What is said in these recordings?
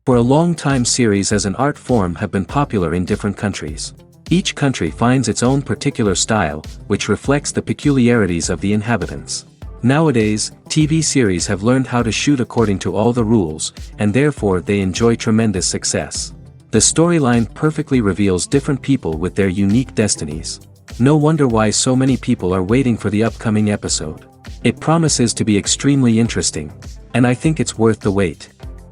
For a long time, series as an art form have been popular in different countries. Each country finds its own particular style, which reflects the peculiarities of the inhabitants. Nowadays, TV series have learned how to shoot according to all the rules, and therefore they enjoy tremendous success. The storyline perfectly reveals different people with their unique destinies. No wonder why so many people are waiting for the upcoming episode. It promises to be extremely interesting, and I think it's worth the wait.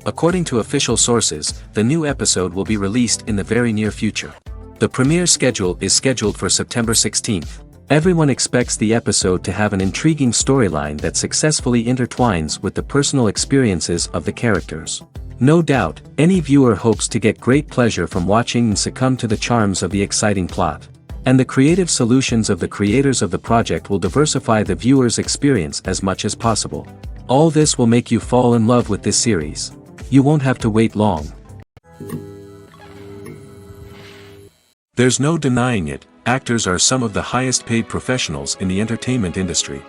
According to official sources, the new episode will be released in the very near future. The premiere schedule is scheduled for September 16th. Everyone expects the episode to have an intriguing storyline that successfully intertwines with the personal experiences of the characters. No doubt, any viewer hopes to get great pleasure from watching and succumb to the charms of the exciting plot. And the creative solutions of the creators of the project will diversify the viewer's experience as much as possible. All this will make you fall in love with this series. You won't have to wait long. There's no denying it, actors are some of the highest paid professionals in the entertainment industry.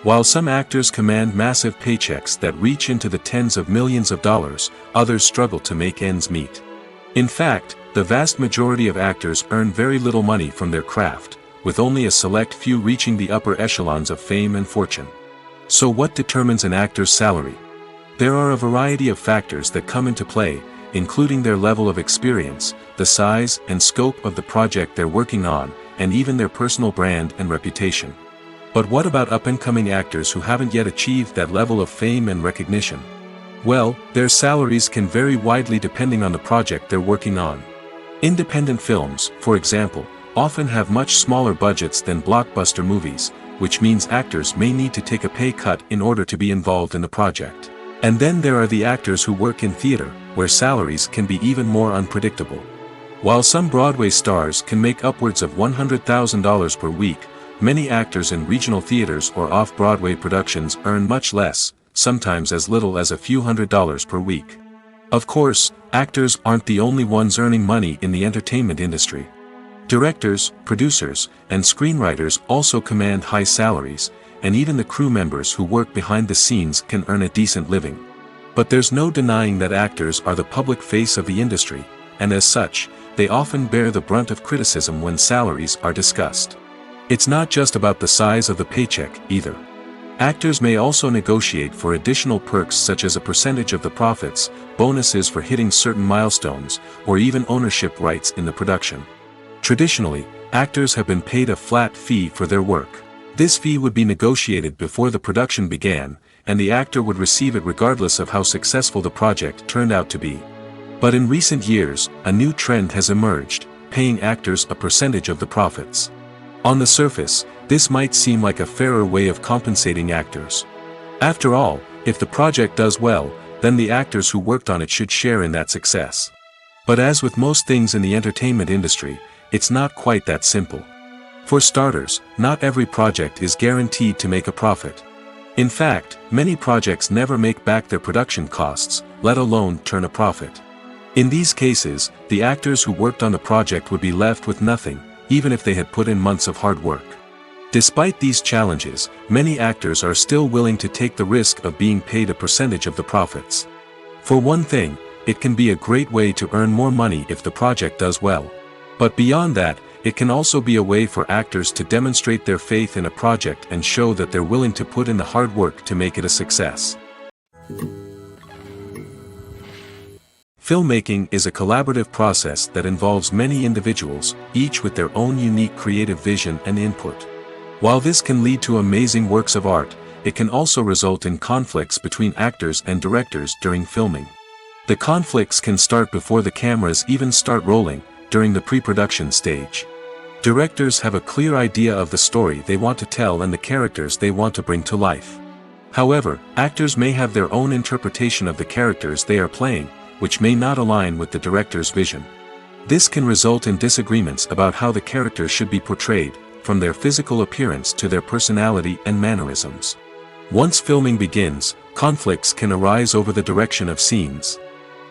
While some actors command massive paychecks that reach into the tens of millions of dollars, others struggle to make ends meet. In fact, the vast majority of actors earn very little money from their craft, with only a select few reaching the upper echelons of fame and fortune. So what determines an actor's salary? There are a variety of factors that come into play, including their level of experience, the size and scope of the project they're working on, and even their personal brand and reputation. But what about up-and-coming actors who haven't yet achieved that level of fame and recognition? Well, their salaries can vary widely depending on the project they're working on. Independent films, for example, often have much smaller budgets than blockbuster movies, which means actors may need to take a pay cut in order to be involved in the project. And then there are the actors who work in theater, where salaries can be even more unpredictable. While some Broadway stars can make upwards of $100,000 per week, many actors in regional theaters or off-Broadway productions earn much less, sometimes as little as a few $100s per week. Of course, actors aren't the only ones earning money in the entertainment industry. Directors, producers, and screenwriters also command high salaries, and even the crew members who work behind the scenes can earn a decent living. But there's no denying that actors are the public face of the industry, and as such, they often bear the brunt of criticism when salaries are discussed. It's not just about the size of the paycheck, either. Actors may also negotiate for additional perks such as a percentage of the profits, bonuses for hitting certain milestones, or even ownership rights in the production. Traditionally, actors have been paid a flat fee for their work. This fee would be negotiated before the production began, and the actor would receive it regardless of how successful the project turned out to be. But in recent years, a new trend has emerged, paying actors a percentage of the profits. On the surface, this might seem like a fairer way of compensating actors. After all, if the project does well, then the actors who worked on it should share in that success. But as with most things in the entertainment industry, it's not quite that simple. For starters, not every project is guaranteed to make a profit. In fact, many projects never make back their production costs, let alone turn a profit. In these cases, the actors who worked on the project would be left with nothing, even if they had put in months of hard work. Despite these challenges, many actors are still willing to take the risk of being paid a percentage of the profits. For one thing, it can be a great way to earn more money if the project does well. But beyond that, it can also be a way for actors to demonstrate their faith in a project and show that they're willing to put in the hard work to make it a success. Filmmaking is a collaborative process that involves many individuals, each with their own unique creative vision and input. While this can lead to amazing works of art, it can also result in conflicts between actors and directors during filming. The conflicts can start before the cameras even start rolling, during the pre-production stage. Directors have a clear idea of the story they want to tell and the characters they want to bring to life. However, actors may have their own interpretation of the characters they are playing, which may not align with the director's vision. This can result in disagreements about how the characters should be portrayed, from their physical appearance to their personality and mannerisms. Once filming begins, conflicts can arise over the direction of scenes.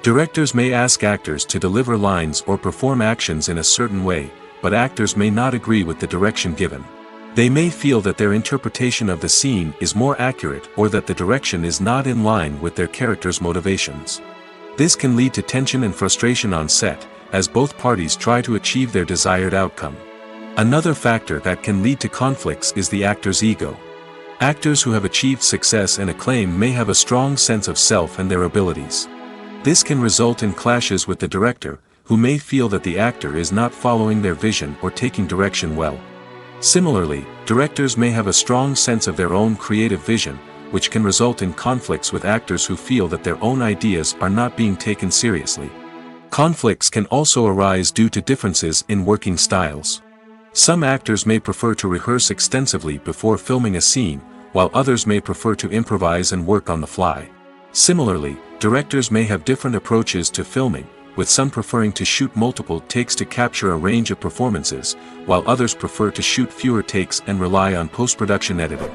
Directors may ask actors to deliver lines or perform actions in a certain way, but actors may not agree with the direction given. They may feel that their interpretation of the scene is more accurate or that the direction is not in line with their character's motivations. This can lead to tension and frustration on set, as both parties try to achieve their desired outcome. Another factor that can lead to conflicts is the actor's ego. Actors who have achieved success and acclaim may have a strong sense of self and their abilities. This can result in clashes with the director, who may feel that the actor is not following their vision or taking direction well. Similarly, directors may have a strong sense of their own creative vision, which can result in conflicts with actors who feel that their own ideas are not being taken seriously. Conflicts can also arise due to differences in working styles. Some actors may prefer to rehearse extensively before filming a scene, while others may prefer to improvise and work on the fly. Similarly, directors may have different approaches to filming, with some preferring to shoot multiple takes to capture a range of performances, while others prefer to shoot fewer takes and rely on post-production editing.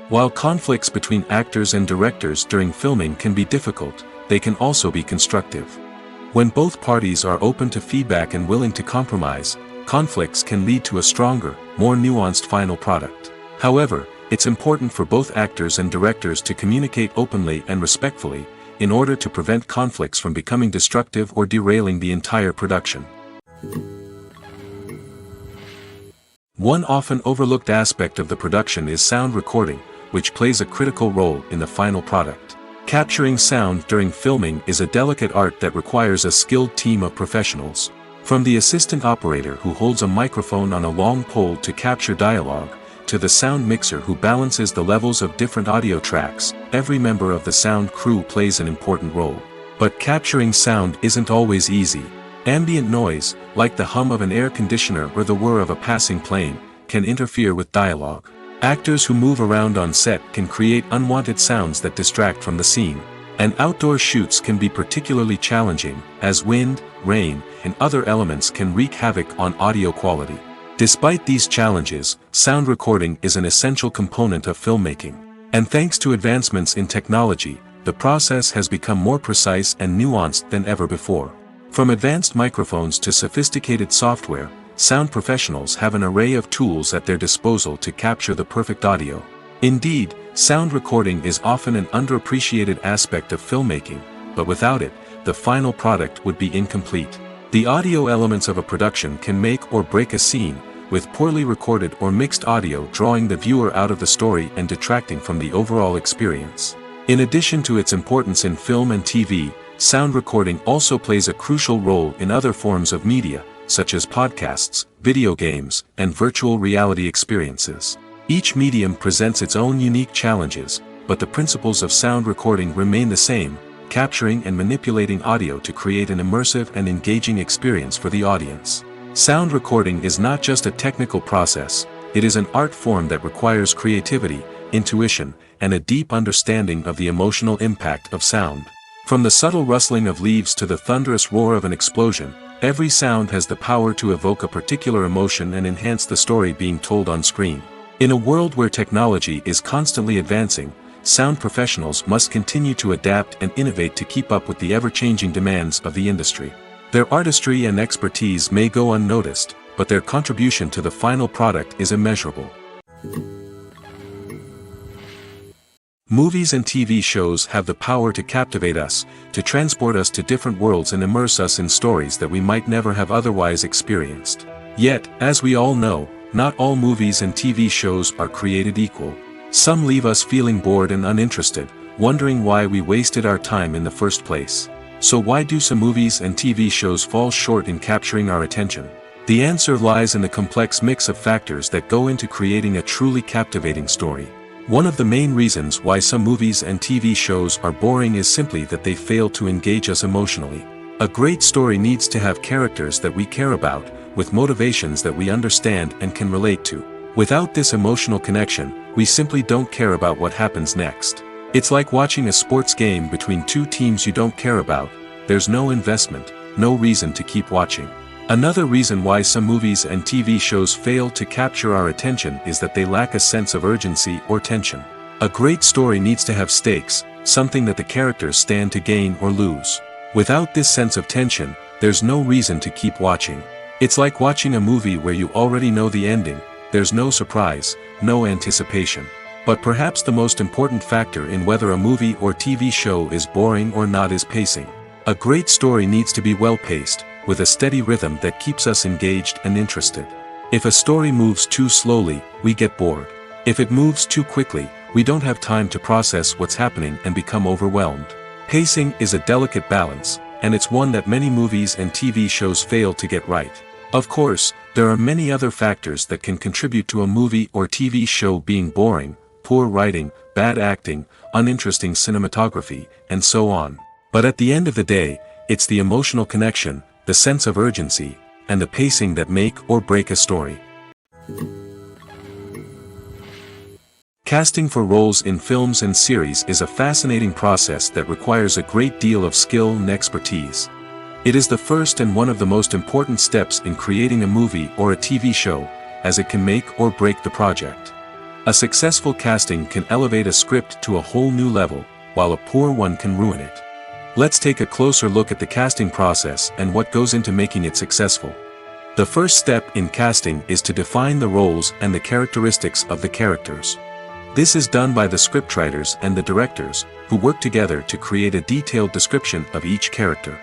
While conflicts between actors and directors during filming can be difficult, they can also be constructive. When both parties are open to feedback and willing to compromise, conflicts can lead to a stronger, more nuanced final product. However, it's important for both actors and directors to communicate openly and respectfully, in order to prevent conflicts from becoming destructive or derailing the entire production. One often overlooked aspect of the production is sound recording, which plays a critical role in the final product. Capturing sound during filming is a delicate art that requires a skilled team of professionals. From the assistant operator who holds a microphone on a long pole to capture dialogue, to the sound mixer who balances the levels of different audio tracks, every member of the sound crew plays an important role. But capturing sound isn't always easy. Ambient noise, like the hum of an air conditioner or the whir of a passing plane, can interfere with dialogue. Actors who move around on set can create unwanted sounds that distract from the scene. And outdoor shoots can be particularly challenging, as wind, rain, and other elements can wreak havoc on audio quality. Despite these challenges, sound recording is an essential component of filmmaking. And thanks to advancements in technology, the process has become more precise and nuanced than ever before. From advanced microphones to sophisticated software, sound professionals have an array of tools at their disposal to capture the perfect audio. Indeed, sound recording is often an underappreciated aspect of filmmaking, but without it, the final product would be incomplete. The audio elements of a production can make or break a scene, with poorly recorded or mixed audio drawing the viewer out of the story and detracting from the overall experience. In addition to its importance in film and TV, sound recording also plays a crucial role in other forms of media, such as podcasts, video games, and virtual reality experiences. Each medium presents its own unique challenges, but the principles of sound recording remain the same: capturing and manipulating audio to create an immersive and engaging experience for the audience. Sound recording is not just a technical process, it is an art form that requires creativity, intuition, and a deep understanding of the emotional impact of sound. From the subtle rustling of leaves to the thunderous roar of an explosion, every sound has the power to evoke a particular emotion and enhance the story being told on screen. In a world where technology is constantly advancing, sound professionals must continue to adapt and innovate to keep up with the ever-changing demands of the industry. Their artistry and expertise may go unnoticed, but their contribution to the final product is immeasurable. Movies and TV shows have the power to captivate us, to transport us to different worlds and immerse us in stories that we might never have otherwise experienced. Yet, as we all know, not all movies and TV shows are created equal. Some leave us feeling bored and uninterested, wondering why we wasted our time in the first place. So why do some movies and TV shows fall short in capturing our attention? The answer lies in the complex mix of factors that go into creating a truly captivating story. One of the main reasons why some movies and TV shows are boring is simply that they fail to engage us emotionally. A great story needs to have characters that we care about, with motivations that we understand and can relate to. Without this emotional connection, we simply don't care about what happens next. It's like watching a sports game between two teams you don't care about. There's no investment, no reason to keep watching. Another reason why some movies and TV shows fail to capture our attention is that they lack a sense of urgency or tension. A great story needs to have stakes, something that the characters stand to gain or lose. Without this sense of tension, there's no reason to keep watching. It's like watching a movie where you already know the ending. There's no surprise, no anticipation. But perhaps the most important factor in whether a movie or TV show is boring or not is pacing. A great story needs to be well-paced, with a steady rhythm that keeps us engaged and interested. If a story moves too slowly, we get bored. If it moves too quickly, we don't have time to process what's happening and become overwhelmed. Pacing is a delicate balance, and it's one that many movies and TV shows fail to get right. Of course, there are many other factors that can contribute to a movie or TV show being boring: poor writing, bad acting, uninteresting cinematography, and so on. But at the end of the day, it's the emotional connection, the sense of urgency, and the pacing that make or break a story. Casting for roles in films and series is a fascinating process that requires a great deal of skill and expertise. It is the first and one of the most important steps in creating a movie or a TV show, as it can make or break the project. A successful casting can elevate a script to a whole new level, while a poor one can ruin it. Let's take a closer look at the casting process and what goes into making it successful. The first step in casting is to define the roles and the characteristics of the characters. This is done by the scriptwriters and the directors, who work together to create a detailed description of each character.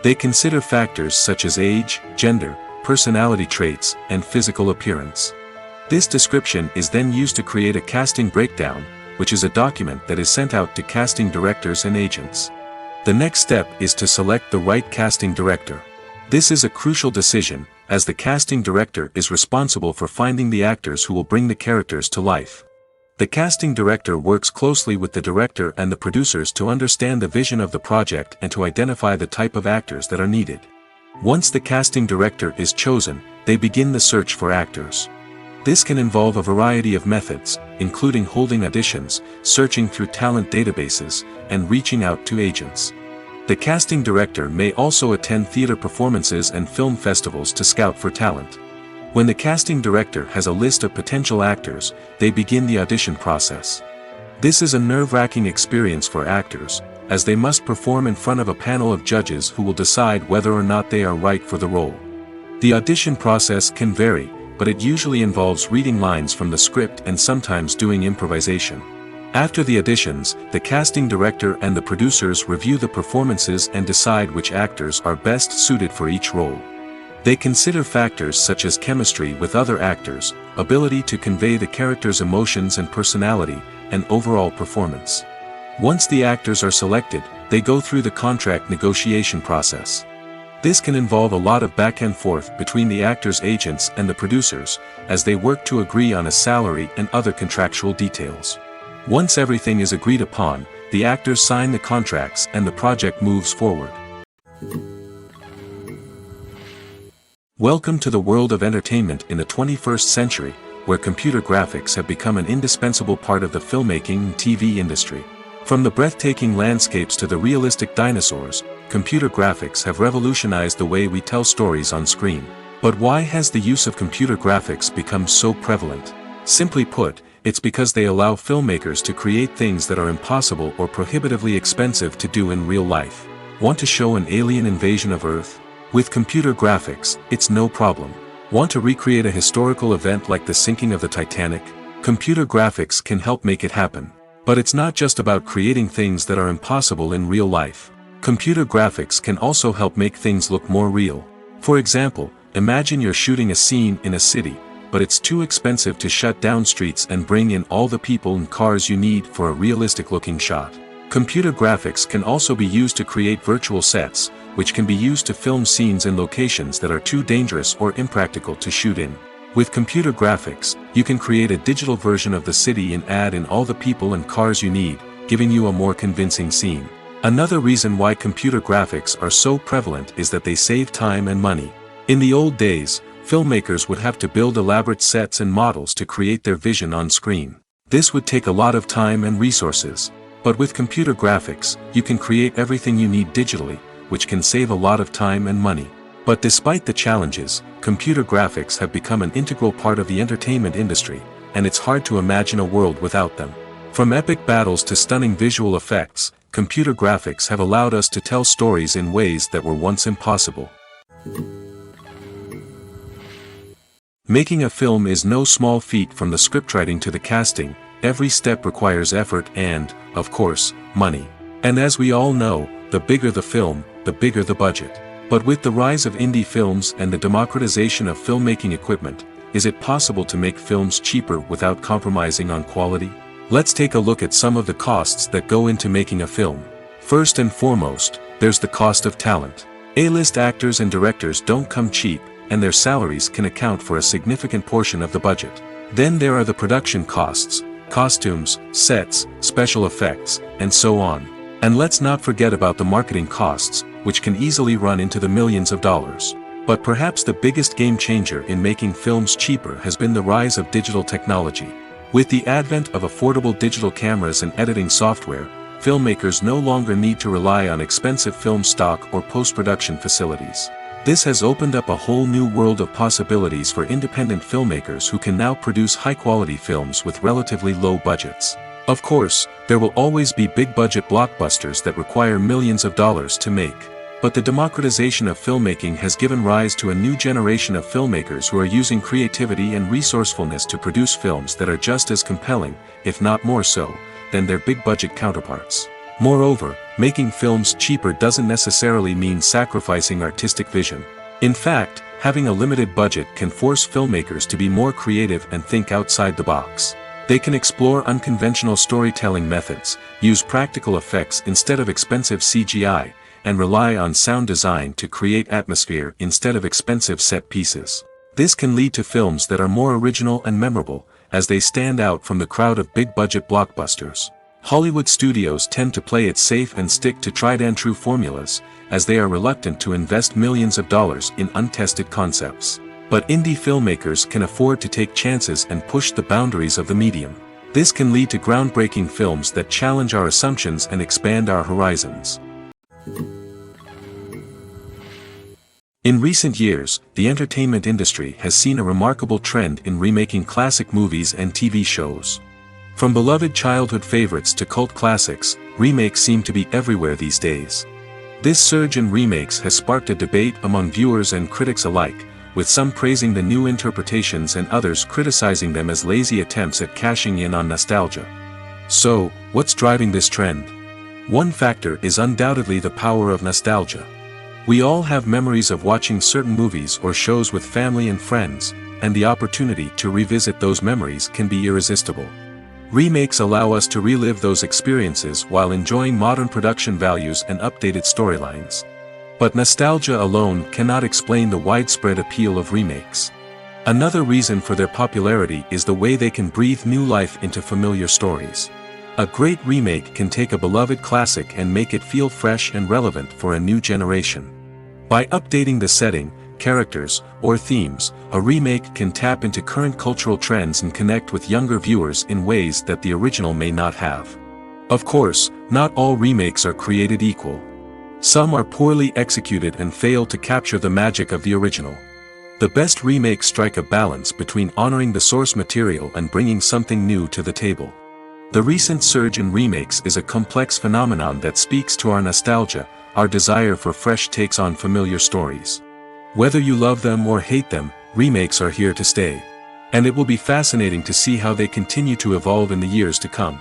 They consider factors such as age, gender, personality traits, and physical appearance. This description is then used to create a casting breakdown, which is a document that is sent out to casting directors and agents. The next step is to select the right casting director. This is a crucial decision, as the casting director is responsible for finding the actors who will bring the characters to life. The casting director works closely with the director and the producers to understand the vision of the project and to identify the type of actors that are needed. Once the casting director is chosen, they begin the search for actors. This can involve a variety of methods, including holding auditions, searching through talent databases, and reaching out to agents. The casting director may also attend theater performances and film festivals to scout for talent. When the casting director has a list of potential actors, they begin the audition process. This is a nerve-wracking experience for actors, as they must perform in front of a panel of judges who will decide whether or not they are right for the role. The audition process can vary, but it usually involves reading lines from the script and sometimes doing improvisation. After the auditions, the casting director and the producers review the performances and decide which actors are best suited for each role. They consider factors such as chemistry with other actors, ability to convey the character's emotions and personality, and overall performance. Once the actors are selected, they go through the contract negotiation process. This can involve a lot of back and forth between the actors' agents and the producers, as they work to agree on a salary and other contractual details. Once everything is agreed upon, the actors sign the contracts and the project moves forward. Welcome to the world of entertainment in the 21st century, where computer graphics have become an indispensable part of the filmmaking and TV industry. From the breathtaking landscapes to the realistic dinosaurs, computer graphics have revolutionized the way we tell stories on screen. But why has the use of computer graphics become so prevalent? Simply put, it's because they allow filmmakers to create things that are impossible or prohibitively expensive to do in real life. Want to show an alien invasion of Earth? With computer graphics, it's no problem. Want to recreate a historical event like the sinking of the Titanic? Computer graphics can help make it happen. But it's not just about creating things that are impossible in real life. Computer graphics can also help make things look more real. For example, imagine you're shooting a scene in a city, but it's too expensive to shut down streets and bring in all the people and cars you need for a realistic-looking shot. Computer graphics can also be used to create virtual sets, which can be used to film scenes in locations that are too dangerous or impractical to shoot in. With computer graphics, you can create a digital version of the city and add in all the people and cars you need, giving you a more convincing scene. Another reason why computer graphics are so prevalent is that they save time and money. In the old days, filmmakers would have to build elaborate sets and models to create their vision on screen. This would take a lot of time and resources. But with computer graphics, you can create everything you need digitally, which can save a lot of time and money. But despite the challenges, computer graphics have become an integral part of the entertainment industry, and it's hard to imagine a world without them. From epic battles to stunning visual effects, computer graphics have allowed us to tell stories in ways that were once impossible. Making a film is no small feat. From the scriptwriting to the casting, every step requires effort and, of course, money. And as we all know, the bigger the film, the bigger the budget. But with the rise of indie films and the democratization of filmmaking equipment, is it possible to make films cheaper without compromising on quality? Let's take a look at some of the costs that go into making a film. First and foremost, there's the cost of talent. A-list actors and directors don't come cheap, and their salaries can account for a significant portion of the budget. Then there are the production costs, costumes, sets, special effects, and so on. And let's not forget about the marketing costs, which can easily run into the millions of dollars. But perhaps the biggest game changer in making films cheaper has been the rise of digital technology. With the advent of affordable digital cameras and editing software, filmmakers no longer need to rely on expensive film stock or post-production facilities. This has opened up a whole new world of possibilities for independent filmmakers who can now produce high-quality films with relatively low budgets. Of course, there will always be big-budget blockbusters that require millions of dollars to make. But the democratization of filmmaking has given rise to a new generation of filmmakers who are using creativity and resourcefulness to produce films that are just as compelling, if not more so, than their big-budget counterparts. Moreover, making films cheaper doesn't necessarily mean sacrificing artistic vision. In fact, having a limited budget can force filmmakers to be more creative and think outside the box. They can explore unconventional storytelling methods, use practical effects instead of expensive CGI, and rely on sound design to create atmosphere instead of expensive set pieces. This can lead to films that are more original and memorable, as they stand out from the crowd of big-budget blockbusters. Hollywood studios tend to play it safe and stick to tried-and-true formulas, as they are reluctant to invest millions of dollars in untested concepts. But indie filmmakers can afford to take chances and push the boundaries of the medium. This can lead to groundbreaking films that challenge our assumptions and expand our horizons. In recent years, the entertainment industry has seen a remarkable trend in remaking classic movies and TV shows. From beloved childhood favorites to cult classics, remakes seem to be everywhere these days. This surge in remakes has sparked a debate among viewers and critics alike, with some praising the new interpretations and others criticizing them as lazy attempts at cashing in on nostalgia. So, what's driving this trend? One factor is undoubtedly the power of nostalgia. We all have memories of watching certain movies or shows with family and friends, and the opportunity to revisit those memories can be irresistible. Remakes allow us to relive those experiences while enjoying modern production values and updated storylines. But nostalgia alone cannot explain the widespread appeal of remakes. Another reason for their popularity is the way they can breathe new life into familiar stories. A great remake can take a beloved classic and make it feel fresh and relevant for a new generation. By updating the setting, characters, or themes, a remake can tap into current cultural trends and connect with younger viewers in ways that the original may not have. Of course, not all remakes are created equal. Some are poorly executed and fail to capture the magic of the original. The best remakes strike a balance between honoring the source material and bringing something new to the table. The recent surge in remakes is a complex phenomenon that speaks to our nostalgia, our desire for fresh takes on familiar stories. Whether you love them or hate them, remakes are here to stay. And it will be fascinating to see how they continue to evolve in the years to come.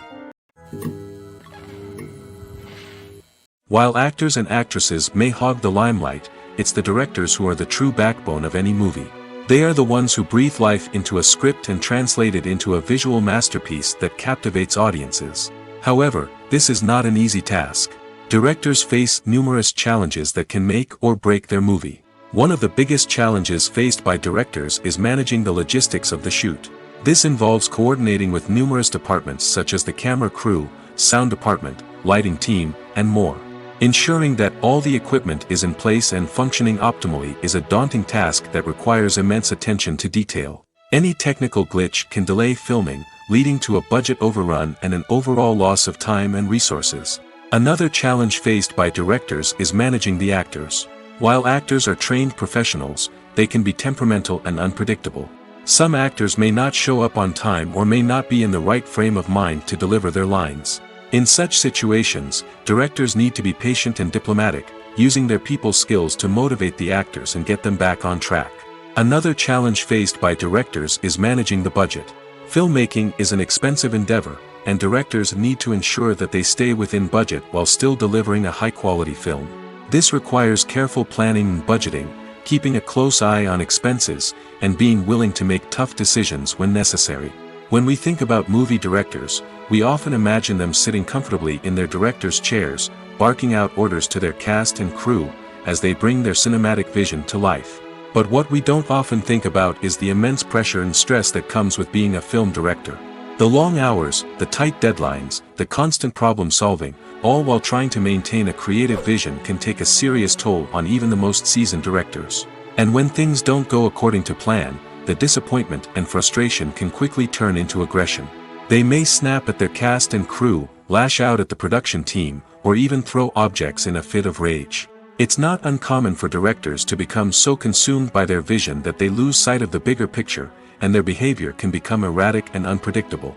While actors and actresses may hog the limelight, it's the directors who are the true backbone of any movie. They are the ones who breathe life into a script and translate it into a visual masterpiece that captivates audiences. However, this is not an easy task. Directors face numerous challenges that can make or break their movie. One of the biggest challenges faced by directors is managing the logistics of the shoot. This involves coordinating with numerous departments such as the camera crew, sound department, lighting team, and more. Ensuring that all the equipment is in place and functioning optimally is a daunting task that requires immense attention to detail. Any technical glitch can delay filming, leading to a budget overrun and an overall loss of time and resources. Another challenge faced by directors is managing the actors. While actors are trained professionals, they can be temperamental and unpredictable. Some actors may not show up on time or may not be in the right frame of mind to deliver their lines. In such situations, directors need to be patient and diplomatic, using their people skills to motivate the actors and get them back on track. Another challenge faced by directors is managing the budget. Filmmaking is an expensive endeavor, and directors need to ensure that they stay within budget while still delivering a high-quality film. This requires careful planning and budgeting, keeping a close eye on expenses, and being willing to make tough decisions when necessary. When we think about movie directors, we often imagine them sitting comfortably in their director's chairs, barking out orders to their cast and crew, as they bring their cinematic vision to life. But what we don't often think about is the immense pressure and stress that comes with being a film director. The long hours, the tight deadlines, the constant problem solving, all while trying to maintain a creative vision can take a serious toll on even the most seasoned directors. And when things don't go according to plan, the disappointment and frustration can quickly turn into aggression. They may snap at their cast and crew, lash out at the production team, or even throw objects in a fit of rage. It's not uncommon for directors to become so consumed by their vision that they lose sight of the bigger picture, and their behavior can become erratic and unpredictable.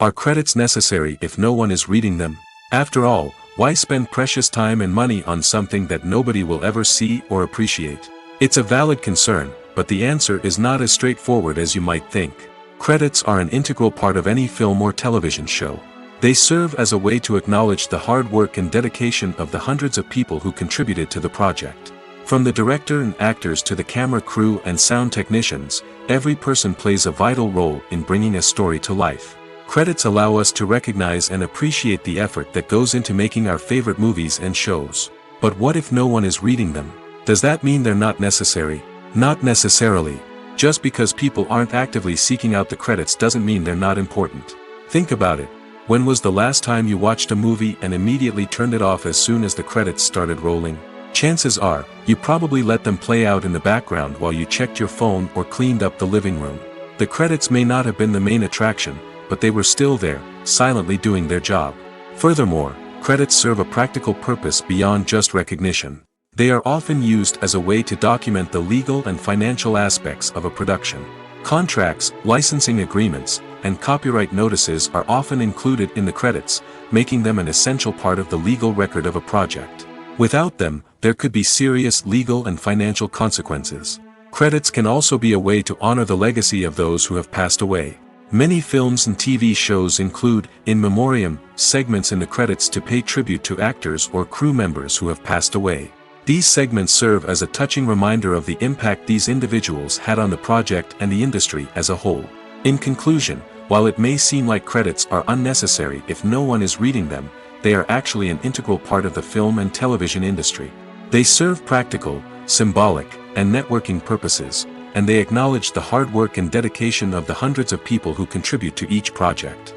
Are credits necessary if no one is reading them? After all, why spend precious time and money on something that nobody will ever see or appreciate? It's a valid concern, but the answer is not as straightforward as you might think. Credits are an integral part of any film or television show. They serve as a way to acknowledge the hard work and dedication of the hundreds of people who contributed to the project. From the director and actors to the camera crew and sound technicians, every person plays a vital role in bringing a story to life. Credits allow us to recognize and appreciate the effort that goes into making our favorite movies and shows. But what if no one is reading them? Does that mean they're not necessary? Not necessarily. Just because people aren't actively seeking out the credits doesn't mean they're not important. Think about it. When was the last time you watched a movie and immediately turned it off as soon as the credits started rolling? Chances are, you probably let them play out in the background while you checked your phone or cleaned up the living room. The credits may not have been the main attraction, but they were still there, silently doing their job. Furthermore, credits serve a practical purpose beyond just recognition. They are often used as a way to document the legal and financial aspects of a production. Contracts, licensing agreements, and copyright notices are often included in the credits, making them an essential part of the legal record of a project. Without them, there could be serious legal and financial consequences. Credits can also be a way to honor the legacy of those who have passed away. Many films and TV shows include, in memoriam, segments in the credits to pay tribute to actors or crew members who have passed away. These segments serve as a touching reminder of the impact these individuals had on the project and the industry as a whole. In conclusion, while it may seem like credits are unnecessary if no one is reading them, they are actually an integral part of the film and television industry. They serve practical, symbolic, and networking purposes, and they acknowledge the hard work and dedication of the hundreds of people who contribute to each project.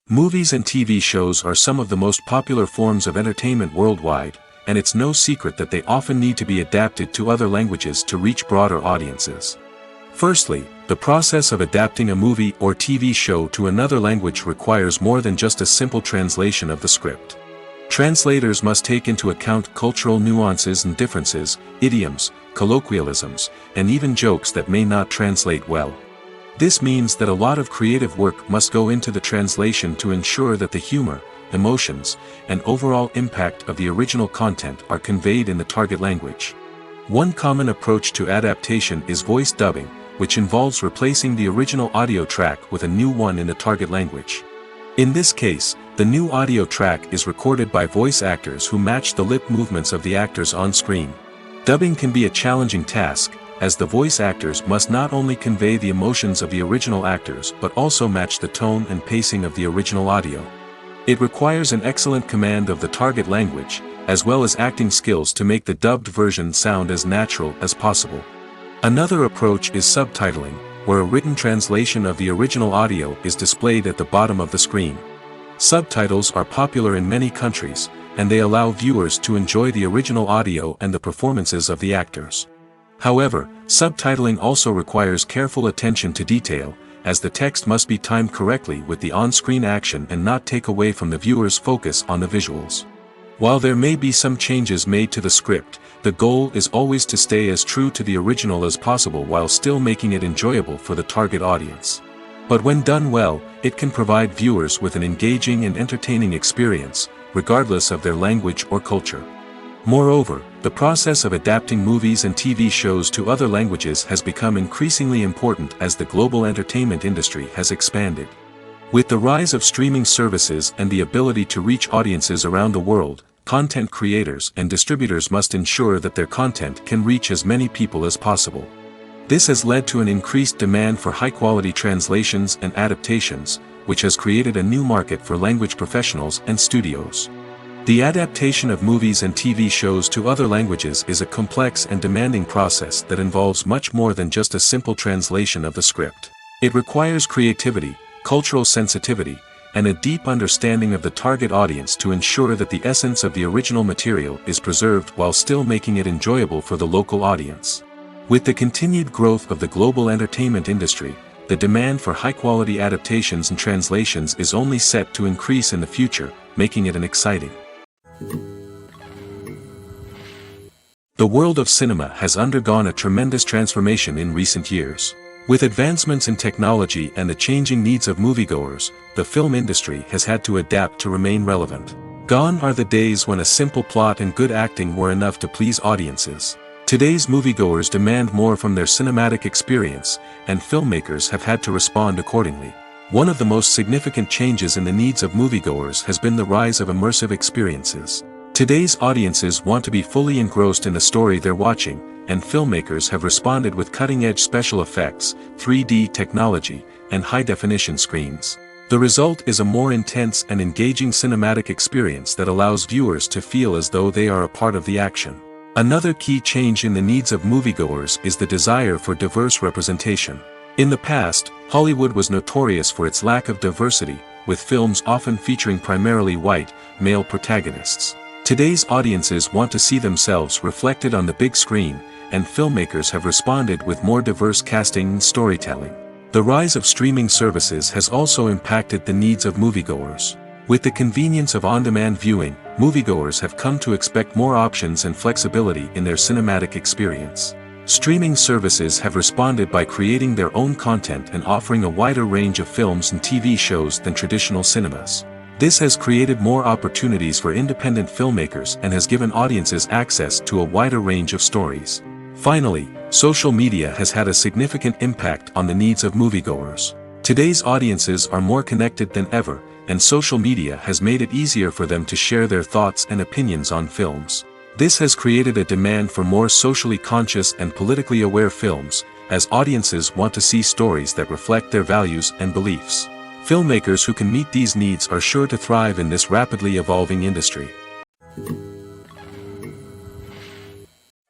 Movies and TV shows are some of the most popular forms of entertainment worldwide, and it's no secret that they often need to be adapted to other languages to reach broader audiences. Firstly, the process of adapting a movie or TV show to another language requires more than just a simple translation of the script. Translators must take into account cultural nuances and differences, idioms, colloquialisms, and even jokes that may not translate well. This means that a lot of creative work must go into the translation to ensure that the humor, emotions, and overall impact of the original content are conveyed in the target language. One common approach to adaptation is voice dubbing, which involves replacing the original audio track with a new one in the target language. In this case, the new audio track is recorded by voice actors who match the lip movements of the actors on screen. Dubbing can be a challenging task, as the voice actors must not only convey the emotions of the original actors but also match the tone and pacing of the original audio. It requires an excellent command of the target language, as well as acting skills to make the dubbed version sound as natural as possible. Another approach is subtitling, where a written translation of the original audio is displayed at the bottom of the screen. Subtitles are popular in many countries, and they allow viewers to enjoy the original audio and the performances of the actors. However, subtitling also requires careful attention to detail, as the text must be timed correctly with the on-screen action and not take away from the viewer's focus on the visuals. While there may be some changes made to the script, the goal is always to stay as true to the original as possible while still making it enjoyable for the target audience. But when done well, it can provide viewers with an engaging and entertaining experience, regardless of their language or culture. Moreover, the process of adapting movies and TV shows to other languages has become increasingly important as the global entertainment industry has expanded. With the rise of streaming services and the ability to reach audiences around the world, content creators and distributors must ensure that their content can reach as many people as possible. This has led to an increased demand for high-quality translations and adaptations, which has created a new market for language professionals and studios. The adaptation of movies and TV shows to other languages is a complex and demanding process that involves much more than just a simple translation of the script. It requires creativity, cultural sensitivity, and a deep understanding of the target audience to ensure that the essence of the original material is preserved while still making it enjoyable for the local audience. With the continued growth of the global entertainment industry, the demand for high-quality adaptations and translations is only set to increase in the future, making it an exciting. The world of cinema has undergone a tremendous transformation in recent years. With advancements in technology and the changing needs of moviegoers, the film industry has had to adapt to remain relevant. Gone are the days when a simple plot and good acting were enough to please audiences. Today's moviegoers demand more from their cinematic experience, and filmmakers have had to respond accordingly. One of the most significant changes in the needs of moviegoers has been the rise of immersive experiences. Today's audiences want to be fully engrossed in the story they're watching, and filmmakers have responded with cutting-edge special effects, 3D technology, and high-definition screens. The result is a more intense and engaging cinematic experience that allows viewers to feel as though they are a part of the action. Another key change in the needs of moviegoers is the desire for diverse representation. In the past, Hollywood was notorious for its lack of diversity, with films often featuring primarily white, male protagonists. Today's audiences want to see themselves reflected on the big screen, and filmmakers have responded with more diverse casting and storytelling. The rise of streaming services has also impacted the needs of moviegoers. With the convenience of on-demand viewing, moviegoers have come to expect more options and flexibility in their cinematic experience. Streaming services have responded by creating their own content and offering a wider range of films and TV shows than traditional cinemas. This has created more opportunities for independent filmmakers and has given audiences access to a wider range of stories. Finally, social media has had a significant impact on the needs of moviegoers. Today's audiences are more connected than ever, and social media has made it easier for them to share their thoughts and opinions on films. This has created a demand for more socially conscious and politically aware films, as audiences want to see stories that reflect their values and beliefs. Filmmakers who can meet these needs are sure to thrive in this rapidly evolving industry.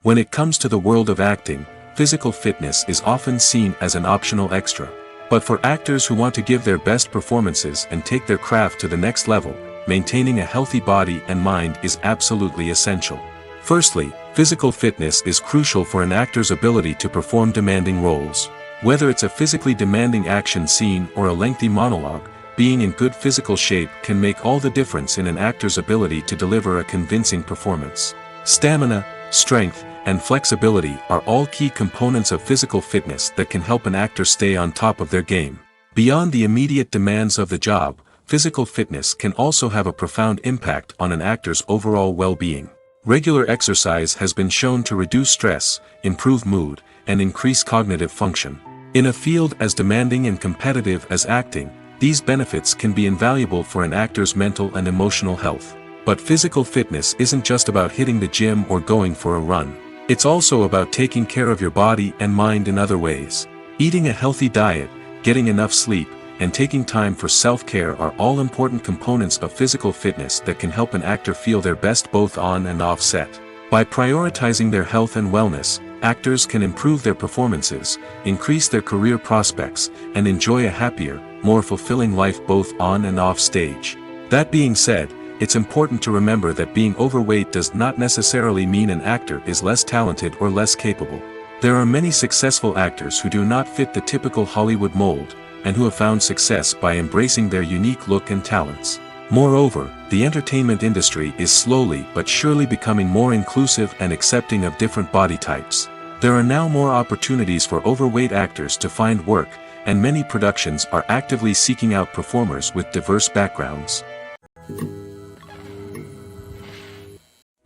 When it comes to the world of acting, physical fitness is often seen as an optional extra. But for actors who want to give their best performances and take their craft to the next level, maintaining a healthy body and mind is absolutely essential. Firstly, physical fitness is crucial for an actor's ability to perform demanding roles. Whether it's a physically demanding action scene or a lengthy monologue, being in good physical shape can make all the difference in an actor's ability to deliver a convincing performance. Stamina, strength, and flexibility are all key components of physical fitness that can help an actor stay on top of their game. Beyond the immediate demands of the job, physical fitness can also have a profound impact on an actor's overall well-being. Regular exercise has been shown to reduce stress, improve mood, and increase cognitive function. In a field as demanding and competitive as acting, these benefits can be invaluable for an actor's mental and emotional health. But physical fitness isn't just about hitting the gym or going for a run. It's also about taking care of your body and mind in other ways. Eating a healthy diet, getting enough sleep, and taking time for self-care are all important components of physical fitness that can help an actor feel their best both on and off set. By prioritizing their health and wellness, actors can improve their performances, increase their career prospects, and enjoy a happier, more fulfilling life both on and off stage. That being said, it's important to remember that being overweight does not necessarily mean an actor is less talented or less capable. There are many successful actors who do not fit the typical Hollywood mold, and who have found success by embracing their unique look and talents. Moreover, the entertainment industry is slowly but surely becoming more inclusive and accepting of different body types. There are now more opportunities for overweight actors to find work, and many productions are actively seeking out performers with diverse backgrounds.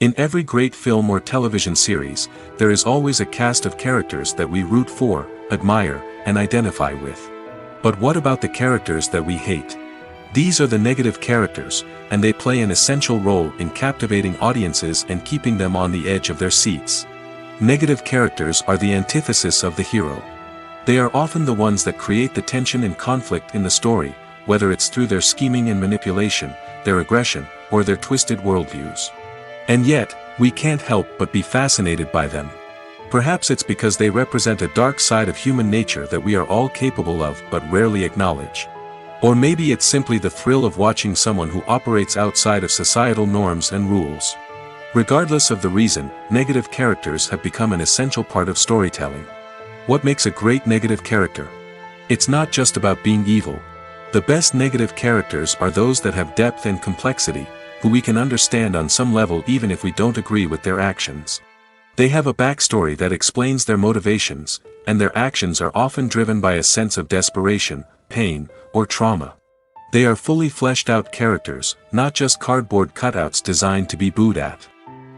In every great film or television series, there is always a cast of characters that we root for, admire, and identify with. But what about the characters that we hate? These are the negative characters, and they play an essential role in captivating audiences and keeping them on the edge of their seats. Negative characters are the antithesis of the hero. They are often the ones that create the tension and conflict in the story, whether it's through their scheming and manipulation, their aggression, or their twisted worldviews. And yet, we can't help but be fascinated by them. Perhaps it's because they represent a dark side of human nature that we are all capable of but rarely acknowledge. Or maybe it's simply the thrill of watching someone who operates outside of societal norms and rules. Regardless of the reason, negative characters have become an essential part of storytelling. What makes a great negative character? It's not just about being evil. The best negative characters are those that have depth and complexity, who we can understand on some level even if we don't agree with their actions. They have a backstory that explains their motivations, and their actions are often driven by a sense of desperation, pain, or trauma. They are fully fleshed out characters, not just cardboard cutouts designed to be booed at.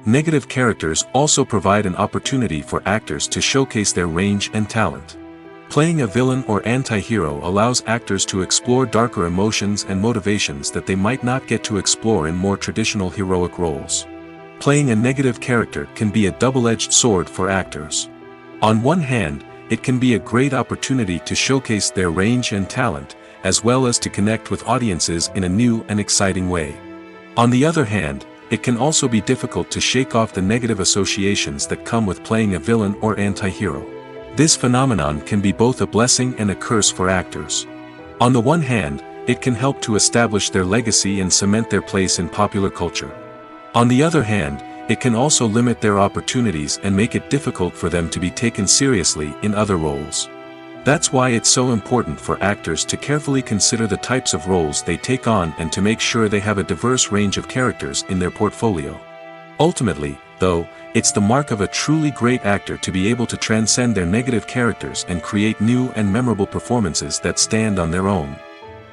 Negative characters also provide an opportunity for actors to showcase their range and talent. Playing a villain or anti-hero allows actors to explore darker emotions and motivations that they might not get to explore in more traditional heroic roles. Playing a negative character can be a double-edged sword for actors. On one hand, it can be a great opportunity to showcase their range and talent, as well as to connect with audiences in a new and exciting way. On the other hand, it can also be difficult to shake off the negative associations that come with playing a villain or anti-hero. This phenomenon can be both a blessing and a curse for actors. On the one hand, it can help to establish their legacy and cement their place in popular culture. On the other hand, it can also limit their opportunities and make it difficult for them to be taken seriously in other roles. That's why it's so important for actors to carefully consider the types of roles they take on and to make sure they have a diverse range of characters in their portfolio. Ultimately, though, it's the mark of a truly great actor to be able to transcend their negative characters and create new and memorable performances that stand on their own.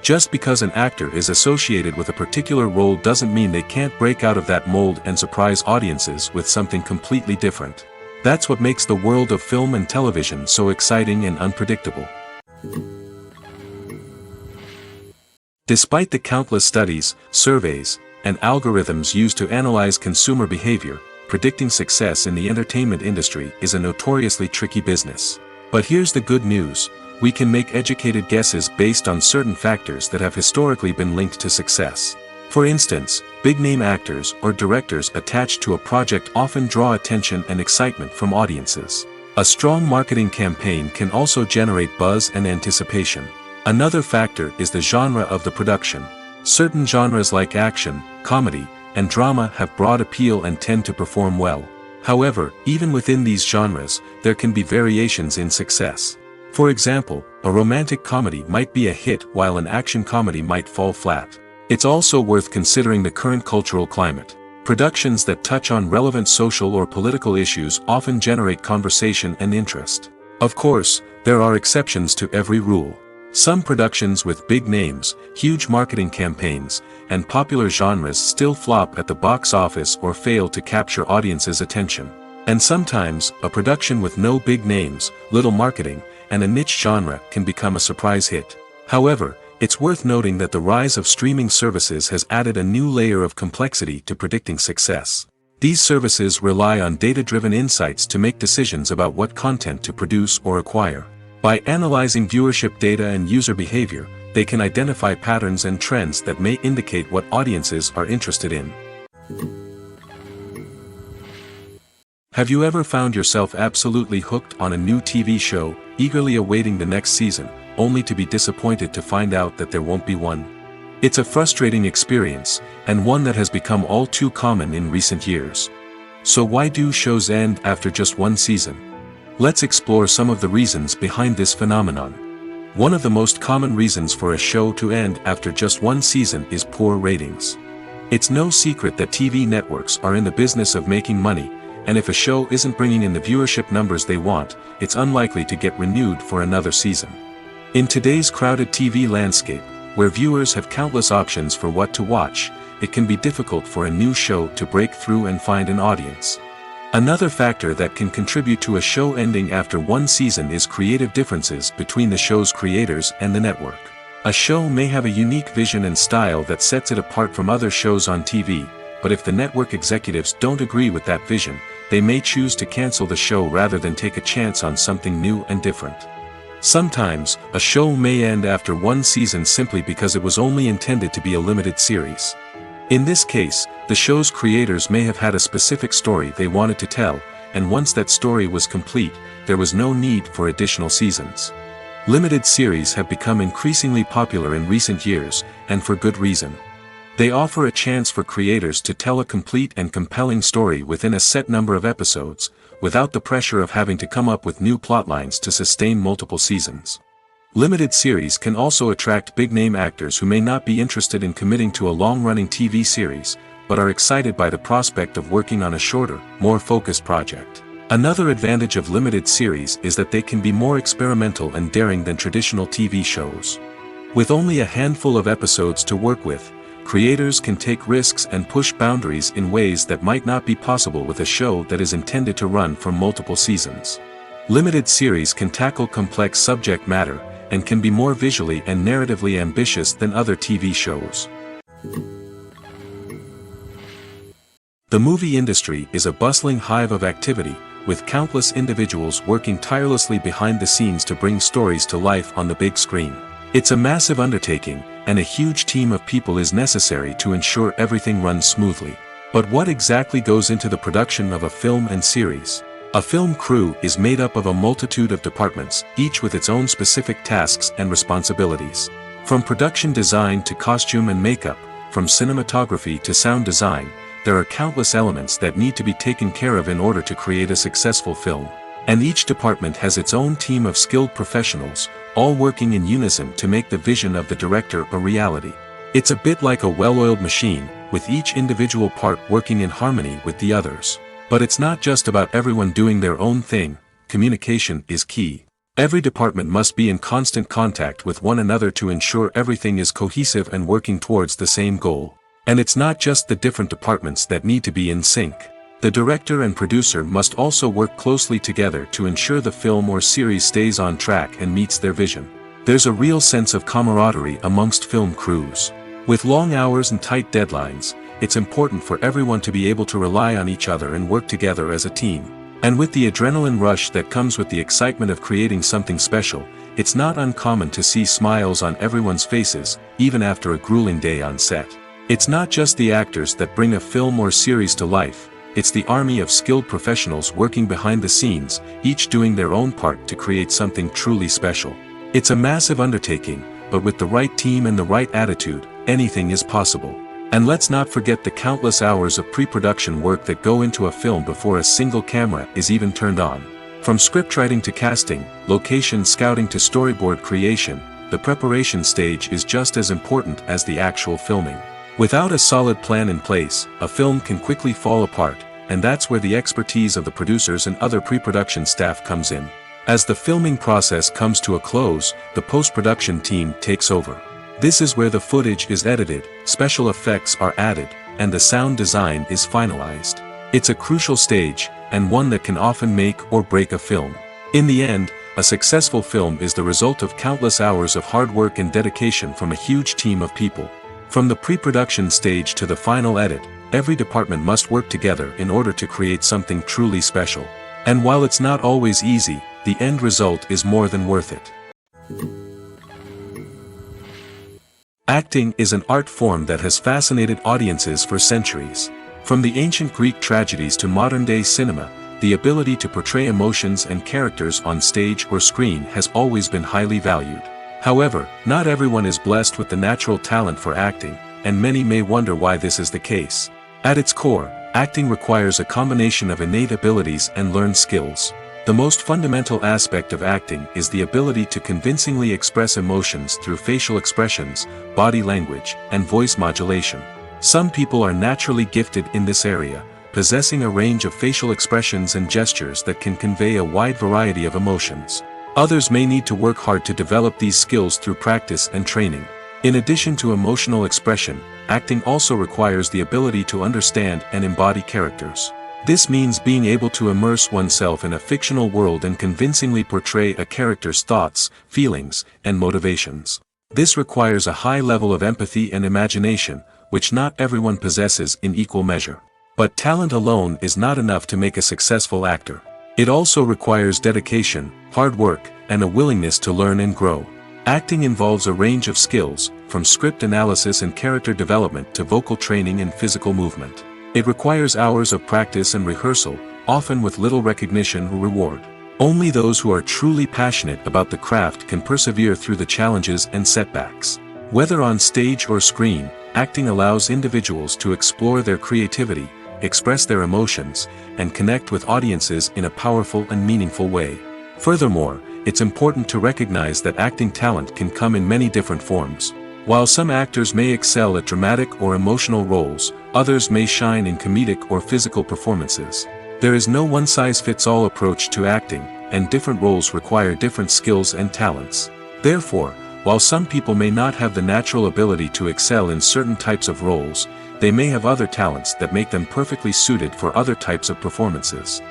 Just because an actor is associated with a particular role doesn't mean they can't break out of that mold and surprise audiences with something completely different. That's what makes the world of film and television so exciting and unpredictable. Despite the countless studies, surveys, and algorithms used to analyze consumer behavior, predicting success in the entertainment industry is a notoriously tricky business. But here's the good news: we can make educated guesses based on certain factors that have historically been linked to success. For instance, big-name actors or directors attached to a project often draw attention and excitement from audiences. A strong marketing campaign can also generate buzz and anticipation. Another factor is the genre of the production. Certain genres like action, comedy, and drama have broad appeal and tend to perform well. However, even within these genres, there can be variations in success. For example, a romantic comedy might be a hit while an action comedy might fall flat. It's also worth considering the current cultural climate. Productions that touch on relevant social or political issues often generate conversation and interest. Of course, there are exceptions to every rule. Some productions with big names, huge marketing campaigns, and popular genres still flop at the box office or fail to capture audiences' attention. And sometimes, a production with no big names, little marketing, and a niche genre can become a surprise hit. However, it's worth noting that the rise of streaming services has added a new layer of complexity to predicting success. These services rely on data-driven insights to make decisions about what content to produce or acquire. By analyzing viewership data and user behavior, they can identify patterns and trends that may indicate what audiences are interested in. Have you ever found yourself absolutely hooked on a new TV show, eagerly awaiting the next season, only to be disappointed to find out that there won't be one? It's a frustrating experience, and one that has become all too common in recent years. So why do shows end after just one season? Let's explore some of the reasons behind this phenomenon. One of the most common reasons for a show to end after just one season is poor ratings. It's no secret that TV networks are in the business of making money, and if a show isn't bringing in the viewership numbers they want, it's unlikely to get renewed for another season. In today's crowded TV landscape, where viewers have countless options for what to watch, it can be difficult for a new show to break through and find an audience. Another factor that can contribute to a show ending after one season is creative differences between the show's creators and the network. A show may have a unique vision and style that sets it apart from other shows on TV, but if the network executives don't agree with that vision, they may choose to cancel the show rather than take a chance on something new and different. Sometimes, a show may end after one season simply because it was only intended to be a limited series. In this case, the show's creators may have had a specific story they wanted to tell, and once that story was complete, there was no need for additional seasons. Limited series have become increasingly popular in recent years, and for good reason. They offer a chance for creators to tell a complete and compelling story within a set number of episodes, without the pressure of having to come up with new plotlines to sustain multiple seasons. Limited series can also attract big-name actors who may not be interested in committing to a long-running TV series, but are excited by the prospect of working on a shorter, more focused project. Another advantage of limited series is that they can be more experimental and daring than traditional TV shows. With only a handful of episodes to work with, creators can take risks and push boundaries in ways that might not be possible with a show that is intended to run for multiple seasons. Limited series can tackle complex subject matter, and can be more visually and narratively ambitious than other TV shows. The movie industry is a bustling hive of activity, with countless individuals working tirelessly behind the scenes to bring stories to life on the big screen. It's a massive undertaking, and a huge team of people is necessary to ensure everything runs smoothly. But what exactly goes into the production of a film and series? A film crew is made up of a multitude of departments, each with its own specific tasks and responsibilities. From production design to costume and makeup, from cinematography to sound design, there are countless elements that need to be taken care of in order to create a successful film. And each department has its own team of skilled professionals, all working in unison to make the vision of the director a reality. It's a bit like a well-oiled machine, with each individual part working in harmony with the others. But it's not just about everyone doing their own thing. Communication is key. Every department must be in constant contact with one another to ensure everything is cohesive and working towards the same goal. And it's not just the different departments that need to be in sync. The director and producer must also work closely together to ensure the film or series stays on track and meets their vision. There's a real sense of camaraderie amongst film crews. With long hours and tight deadlines, it's important for everyone to be able to rely on each other and work together as a team. And with the adrenaline rush that comes with the excitement of creating something special, it's not uncommon to see smiles on everyone's faces, even after a grueling day on set. It's not just the actors that bring a film or series to life, it's the army of skilled professionals working behind the scenes, each doing their own part to create something truly special. It's a massive undertaking, but with the right team and the right attitude, anything is possible. And let's not forget the countless hours of pre-production work that go into a film before a single camera is even turned on. From scriptwriting to casting, location scouting to storyboard creation, the preparation stage is just as important as the actual filming. Without a solid plan in place, a film can quickly fall apart, and that's where the expertise of the producers and other pre-production staff comes in. As the filming process comes to a close, the post-production team takes over. This is where the footage is edited, special effects are added, and the sound design is finalized. It's a crucial stage, and one that can often make or break a film. In the end, a successful film is the result of countless hours of hard work and dedication from a huge team of people. From the pre-production stage to the final edit, every department must work together in order to create something truly special. And while it's not always easy, the end result is more than worth it. Acting is an art form that has fascinated audiences for centuries. From the ancient Greek tragedies to modern-day cinema, the ability to portray emotions and characters on stage or screen has always been highly valued. However, not everyone is blessed with the natural talent for acting, and many may wonder why this is the case. At its core, acting requires a combination of innate abilities and learned skills. The most fundamental aspect of acting is the ability to convincingly express emotions through facial expressions, body language, and voice modulation. Some people are naturally gifted in this area, possessing a range of facial expressions and gestures that can convey a wide variety of emotions. Others may need to work hard to develop these skills through practice and training. In addition to emotional expression, acting also requires the ability to understand and embody characters. This means being able to immerse oneself in a fictional world and convincingly portray a character's thoughts, feelings, and motivations. This requires a high level of empathy and imagination, which not everyone possesses in equal measure. But talent alone is not enough to make a successful actor. It also requires dedication, hard work, and a willingness to learn and grow. Acting involves a range of skills, from script analysis and character development to vocal training and physical movement. It requires hours of practice and rehearsal, often with little recognition or reward. Only those who are truly passionate about the craft can persevere through the challenges and setbacks. Whether on stage or screen, acting allows individuals to explore their creativity, express their emotions, and connect with audiences in a powerful and meaningful way. Furthermore, it's important to recognize that acting talent can come in many different forms. While some actors may excel at dramatic or emotional roles, others may shine in comedic or physical performances. There is no one-size-fits-all approach to acting, and different roles require different skills and talents. Therefore, while some people may not have the natural ability to excel in certain types of roles, they may have other talents that make them perfectly suited for other types of performances.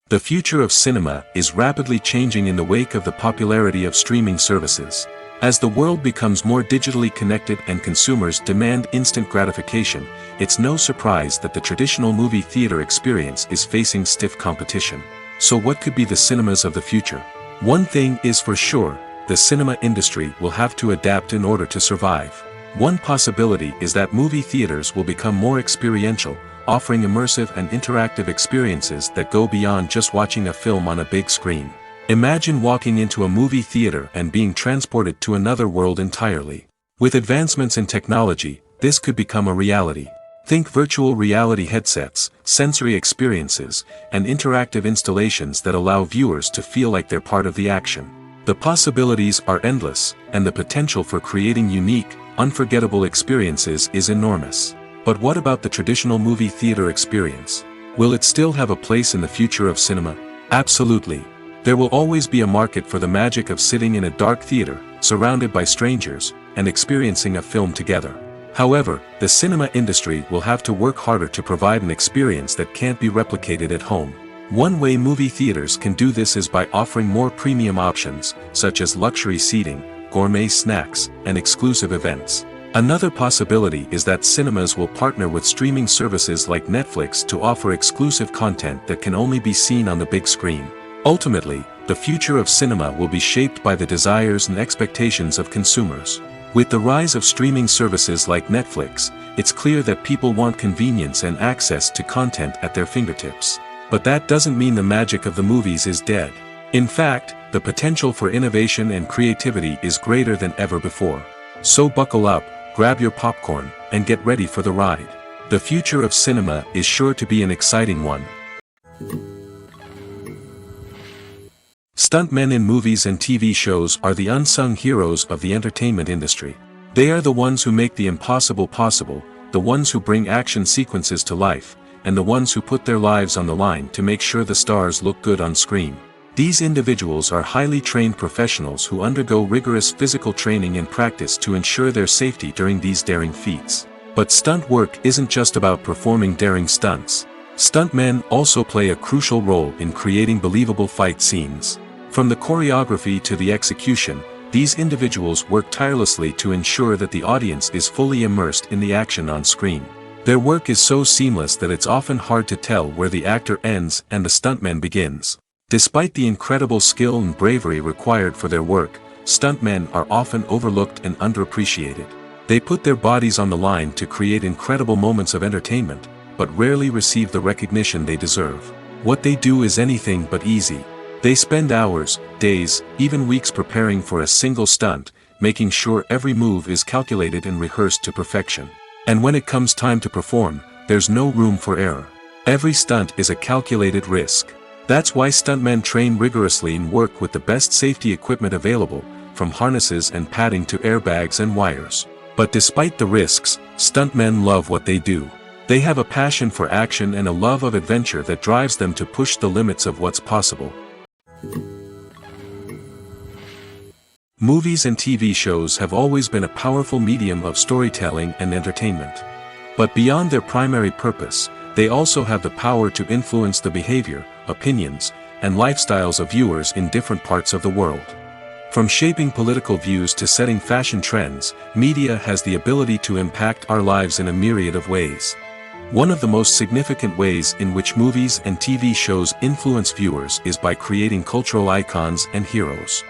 The future of cinema is rapidly changing in the wake of the popularity of streaming services. As the world becomes more digitally connected and consumers demand instant gratification, it's no surprise that the traditional movie theater experience is facing stiff competition. So what could be the cinemas of the future? One thing is for sure, the cinema industry will have to adapt in order to survive. One possibility is that movie theaters will become more experiential, offering immersive and interactive experiences that go beyond just watching a film on a big screen. Imagine walking into a movie theater and being transported to another world entirely. With advancements in technology, this could become a reality. Think virtual reality headsets, sensory experiences, and interactive installations that allow viewers to feel like they're part of the action. The possibilities are endless, and the potential for creating unique, unforgettable experiences is enormous. But what about the traditional movie theater experience? Will it still have a place in the future of cinema? Absolutely. There will always be a market for the magic of sitting in a dark theater, surrounded by strangers, and experiencing a film together. However, the cinema industry will have to work harder to provide an experience that can't be replicated at home. One way movie theaters can do this is by offering more premium options, such as luxury seating, gourmet snacks, and exclusive events. Another possibility is that cinemas will partner with streaming services like Netflix to offer exclusive content that can only be seen on the big screen. Ultimately, the future of cinema will be shaped by the desires and expectations of consumers. With the rise of streaming services like Netflix, it's clear that people want convenience and access to content at their fingertips. But that doesn't mean the magic of the movies is dead. In fact, the potential for innovation and creativity is greater than ever before. So buckle up, grab your popcorn, and get ready for the ride. The future of cinema is sure to be an exciting one. Stuntmen in movies and TV shows are the unsung heroes of the entertainment industry. They are the ones who make the impossible possible, the ones who bring action sequences to life, and the ones who put their lives on the line to make sure the stars look good on screen. These individuals are highly trained professionals who undergo rigorous physical training and practice to ensure their safety during these daring feats. But stunt work isn't just about performing daring stunts. Stuntmen also play a crucial role in creating believable fight scenes. From the choreography to the execution, these individuals work tirelessly to ensure that the audience is fully immersed in the action on screen. Their work is so seamless that it's often hard to tell where the actor ends and the stuntman begins. Despite the incredible skill and bravery required for their work, stuntmen are often overlooked and underappreciated. They put their bodies on the line to create incredible moments of entertainment, but rarely receive the recognition they deserve. What they do is anything but easy. They spend hours, days, even weeks preparing for a single stunt, making sure every move is calculated and rehearsed to perfection. And when it comes time to perform, there's no room for error. Every stunt is a calculated risk. That's why stuntmen train rigorously and work with the best safety equipment available, from harnesses and padding to airbags and wires. But despite the risks, stuntmen love what they do. They have a passion for action and a love of adventure that drives them to push the limits of what's possible. Movies and TV shows have always been a powerful medium of storytelling and entertainment. But beyond their primary purpose, they also have the power to influence the behavior, opinions, and lifestyles of viewers in different parts of the world. From shaping political views to setting fashion trends, media has the ability to impact our lives in a myriad of ways. One of the most significant ways in which movies and TV shows influence viewers is by creating cultural icons and heroes.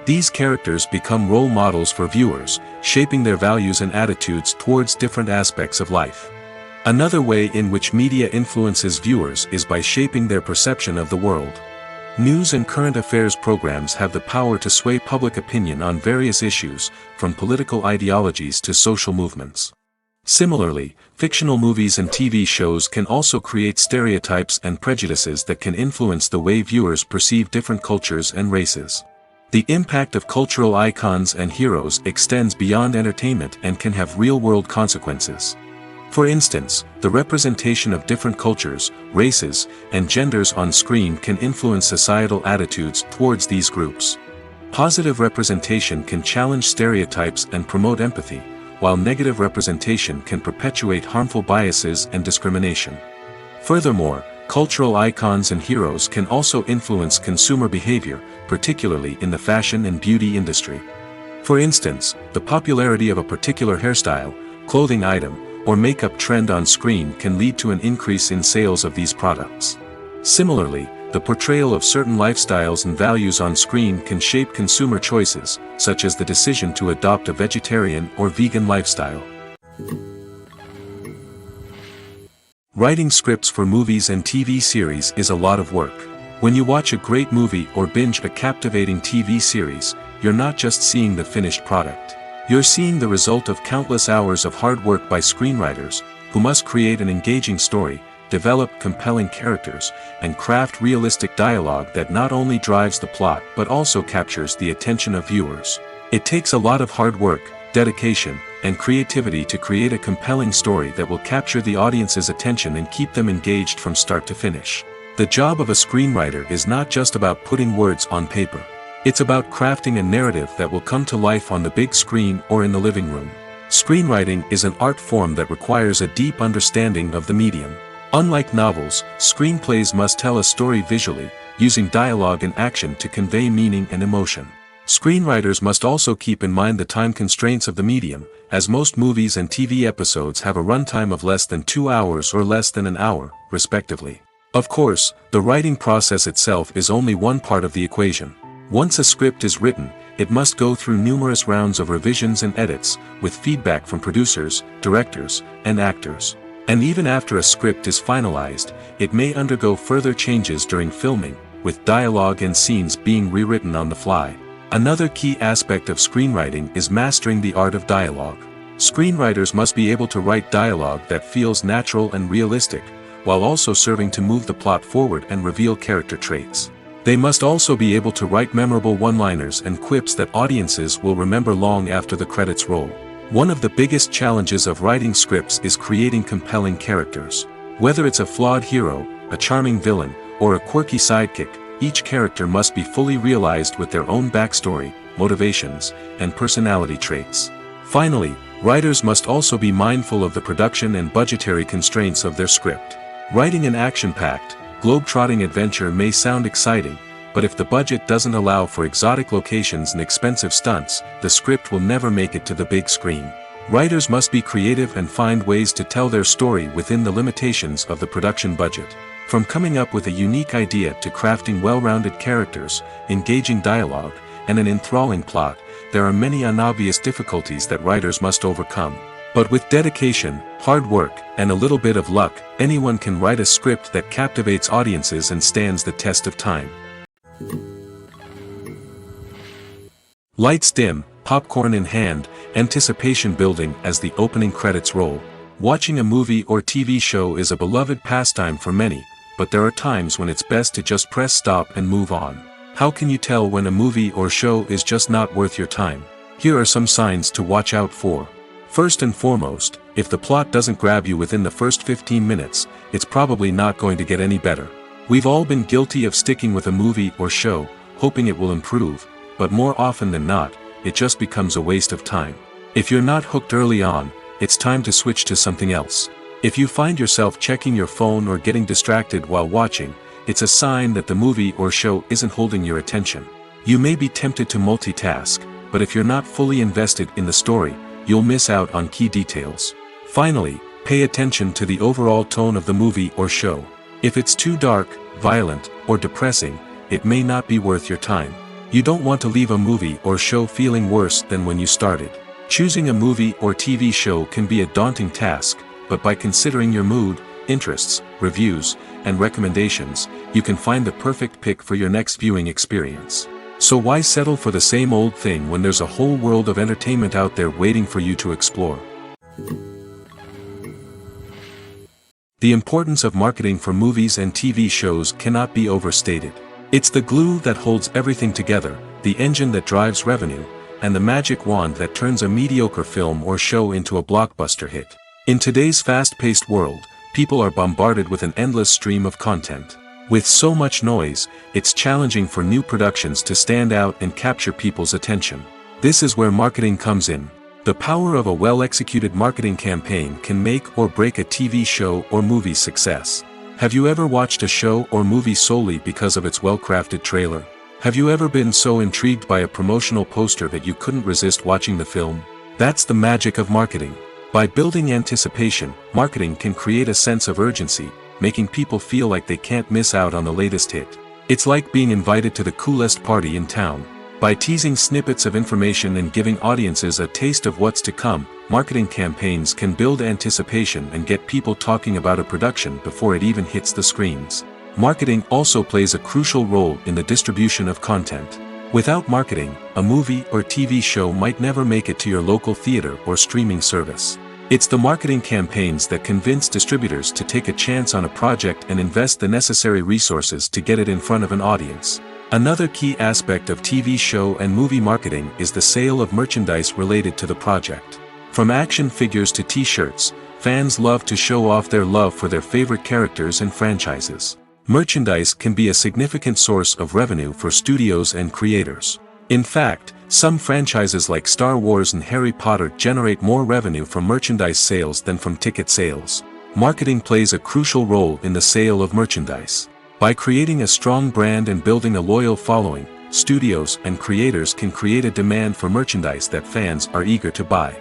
These characters become role models for viewers, shaping their values and attitudes towards different aspects of life. Another way in which media influences viewers is by shaping their perception of the world. News and current affairs programs have the power to sway public opinion on various issues, from political ideologies to social movements. Similarly, fictional movies and TV shows can also create stereotypes and prejudices that can influence the way viewers perceive different cultures and races. The impact of cultural icons and heroes extends beyond entertainment and can have real-world consequences. For instance, the representation of different cultures, races, and genders on screen can influence societal attitudes towards these groups. Positive representation can challenge stereotypes and promote empathy, while negative representation can perpetuate harmful biases and discrimination. Furthermore, cultural icons and heroes can also influence consumer behavior, particularly in the fashion and beauty industry. For instance, the popularity of a particular hairstyle, clothing item, or makeup trend on screen can lead to an increase in sales of these products. Similarly, the portrayal of certain lifestyles and values on screen can shape consumer choices, such as the decision to adopt a vegetarian or vegan lifestyle. Writing scripts for movies and TV series is a lot of work. When you watch a great movie or binge a captivating TV series, you're not just seeing the finished product. You're seeing the result of countless hours of hard work by screenwriters, who must create an engaging story, develop compelling characters, and craft realistic dialogue that not only drives the plot but also captures the attention of viewers. It takes a lot of hard work, dedication, and creativity to create a compelling story that will capture the audience's attention and keep them engaged from start to finish. The job of a screenwriter is not just about putting words on paper. It's about crafting a narrative that will come to life on the big screen or in the living room. Screenwriting is an art form that requires a deep understanding of the medium. Unlike novels, screenplays must tell a story visually, using dialogue and action to convey meaning and emotion. Screenwriters must also keep in mind the time constraints of the medium, as most movies and TV episodes have a runtime of less than 2 hours or less than an hour, respectively. Of course, the writing process itself is only one part of the equation. Once a script is written, it must go through numerous rounds of revisions and edits, with feedback from producers, directors, and actors. And even after a script is finalized, it may undergo further changes during filming, with dialogue and scenes being rewritten on the fly. Another key aspect of screenwriting is mastering the art of dialogue. Screenwriters must be able to write dialogue that feels natural and realistic, while also serving to move the plot forward and reveal character traits. They must also be able to write memorable one-liners and quips that audiences will remember long after the credits roll. One of the biggest challenges of writing scripts is creating compelling characters. Whether it's a flawed hero, a charming villain, or a quirky sidekick, each character must be fully realized with their own backstory, motivations, and personality traits. Finally, writers must also be mindful of the production and budgetary constraints of their script. Writing an action-packed, globe-trotting adventure may sound exciting, but if the budget doesn't allow for exotic locations and expensive stunts, the script will never make it to the big screen. Writers must be creative and find ways to tell their story within the limitations of the production budget. From coming up with a unique idea to crafting well-rounded characters, engaging dialogue, and an enthralling plot, there are many unobvious difficulties that writers must overcome. But with dedication, hard work, and a little bit of luck, anyone can write a script that captivates audiences and stands the test of time. Lights dim, popcorn in hand, anticipation building as the opening credits roll. Watching a movie or TV show is a beloved pastime for many, but there are times when it's best to just press stop and move on. How can you tell when a movie or show is just not worth your time? Here are some signs to watch out for. First and foremost, if the plot doesn't grab you within the first 15 minutes, it's probably not going to get any better. We've all been guilty of sticking with a movie or show, hoping it will improve, but more often than not, it just becomes a waste of time. If you're not hooked early on, it's time to switch to something else. If you find yourself checking your phone or getting distracted while watching, it's a sign that the movie or show isn't holding your attention. You may be tempted to multitask, but if you're not fully invested in the story, you'll miss out on key details. Finally, pay attention to the overall tone of the movie or show. If it's too dark, violent, or depressing, it may not be worth your time. You don't want to leave a movie or show feeling worse than when you started. Choosing a movie or TV show can be a daunting task, but by considering your mood, interests, reviews, and recommendations, you can find the perfect pick for your next viewing experience. So why settle for the same old thing when there's a whole world of entertainment out there waiting for you to explore? The importance of marketing for movies and TV shows cannot be overstated. It's the glue that holds everything together, the engine that drives revenue, and the magic wand that turns a mediocre film or show into a blockbuster hit. In today's fast-paced world, people are bombarded with an endless stream of content. With so much noise, it's challenging for new productions to stand out and capture people's attention. This is where marketing comes in. The power of a well-executed marketing campaign can make or break a TV show or movie's success. Have you ever watched a show or movie solely because of its well-crafted trailer? Have you ever been so intrigued by a promotional poster that you couldn't resist watching the film? That's the magic of marketing. By building anticipation, marketing can create a sense of urgency, making people feel like they can't miss out on the latest hit. It's like being invited to the coolest party in town. By teasing snippets of information and giving audiences a taste of what's to come, marketing campaigns can build anticipation and get people talking about a production before it even hits the screens. Marketing also plays a crucial role in the distribution of content. Without marketing, a movie or TV show might never make it to your local theater or streaming service. It's the marketing campaigns that convince distributors to take a chance on a project and invest the necessary resources to get it in front of an audience. Another key aspect of TV show and movie marketing is the sale of merchandise related to the project. From action figures to t-shirts, fans love to show off their love for their favorite characters and franchises. Merchandise can be a significant source of revenue for studios and creators. In fact, some franchises like Star Wars and Harry Potter generate more revenue from merchandise sales than from ticket sales. Marketing plays a crucial role in the sale of merchandise. By creating a strong brand and building a loyal following, studios and creators can create a demand for merchandise that fans are eager to buy.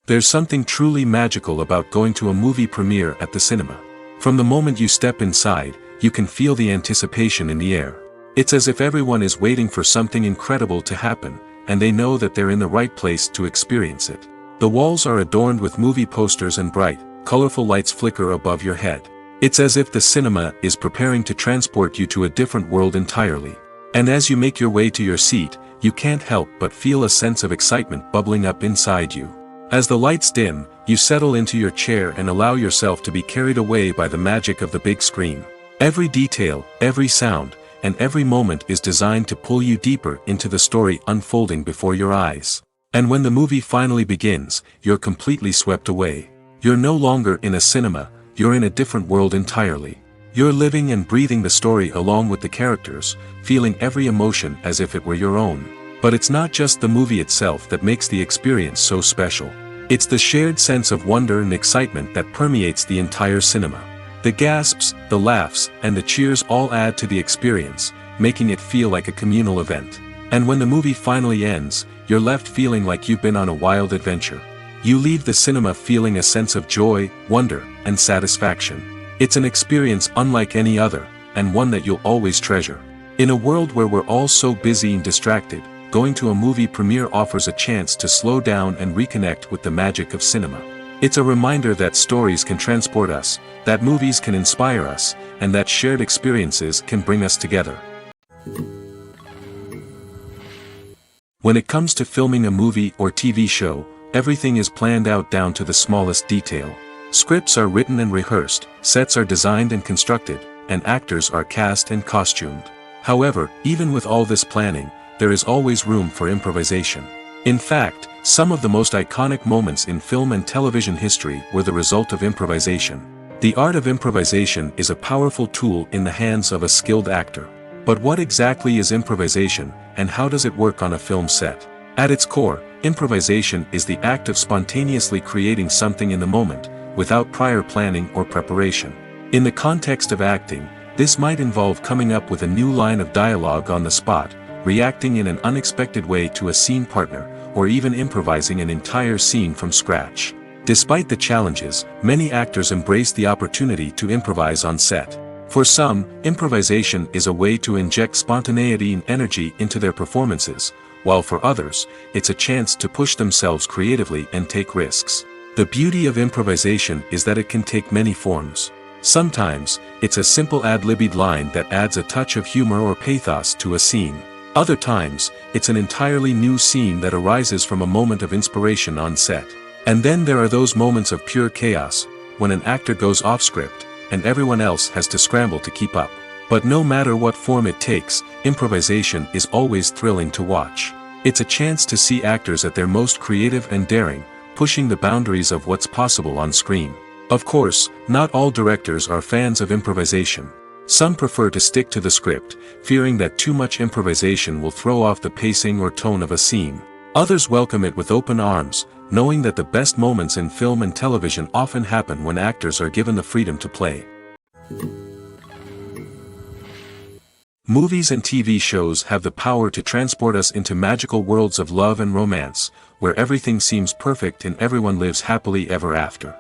There's something truly magical about going to a movie premiere at the cinema. From the moment you step inside, you can feel the anticipation in the air. It's as if everyone is waiting for something incredible to happen, and they know that they're in the right place to experience it. The walls are adorned with movie posters and bright, colorful lights flicker above your head. It's as if the cinema is preparing to transport you to a different world entirely. And as you make your way to your seat, you can't help but feel a sense of excitement bubbling up inside you. As the lights dim, you settle into your chair and allow yourself to be carried away by the magic of the big screen. Every detail, every sound, and every moment is designed to pull you deeper into the story unfolding before your eyes. And when the movie finally begins, you're completely swept away. You're no longer in a cinema, you're in a different world entirely. You're living and breathing the story along with the characters, feeling every emotion as if it were your own. But it's not just the movie itself that makes the experience so special. It's the shared sense of wonder and excitement that permeates the entire cinema. The gasps, the laughs, and the cheers all add to the experience, making it feel like a communal event. And when the movie finally ends, you're left feeling like you've been on a wild adventure. You leave the cinema feeling a sense of joy, wonder, and satisfaction. It's an experience unlike any other, and one that you'll always treasure. In a world where we're all so busy and distracted, going to a movie premiere offers a chance to slow down and reconnect with the magic of cinema. It's a reminder that stories can transport us, that movies can inspire us, and that shared experiences can bring us together. When it comes to filming a movie or TV show, everything is planned out down to the smallest detail. Scripts are written and rehearsed, sets are designed and constructed, and actors are cast and costumed. However, even with all this planning, there is always room for improvisation. In fact, some of the most iconic moments in film and television history were the result of improvisation. The art of improvisation is a powerful tool in the hands of a skilled actor. But what exactly is improvisation, and how does it work on a film set? At its core, improvisation is the act of spontaneously creating something in the moment, without prior planning or preparation. In the context of acting, this might involve coming up with a new line of dialogue on the spot, reacting in an unexpected way to a scene partner, or even improvising an entire scene from scratch. Despite the challenges, many actors embrace the opportunity to improvise on set. For some, improvisation is a way to inject spontaneity and energy into their performances, while for others, it's a chance to push themselves creatively and take risks. The beauty of improvisation is that it can take many forms. Sometimes, it's a simple ad-libbed line that adds a touch of humor or pathos to a scene. Other times, it's an entirely new scene that arises from a moment of inspiration on set. And then there are those moments of pure chaos, when an actor goes off script, and everyone else has to scramble to keep up. But no matter what form it takes, improvisation is always thrilling to watch. It's a chance to see actors at their most creative and daring, pushing the boundaries of what's possible on screen. Of course, not all directors are fans of improvisation. Some prefer to stick to the script, fearing that too much improvisation will throw off the pacing or tone of a scene. Others welcome it with open arms, knowing that the best moments in film and television often happen when actors are given the freedom to play. Movies and TV shows have the power to transport us into magical worlds of love and romance, where everything seems perfect and everyone lives happily ever after.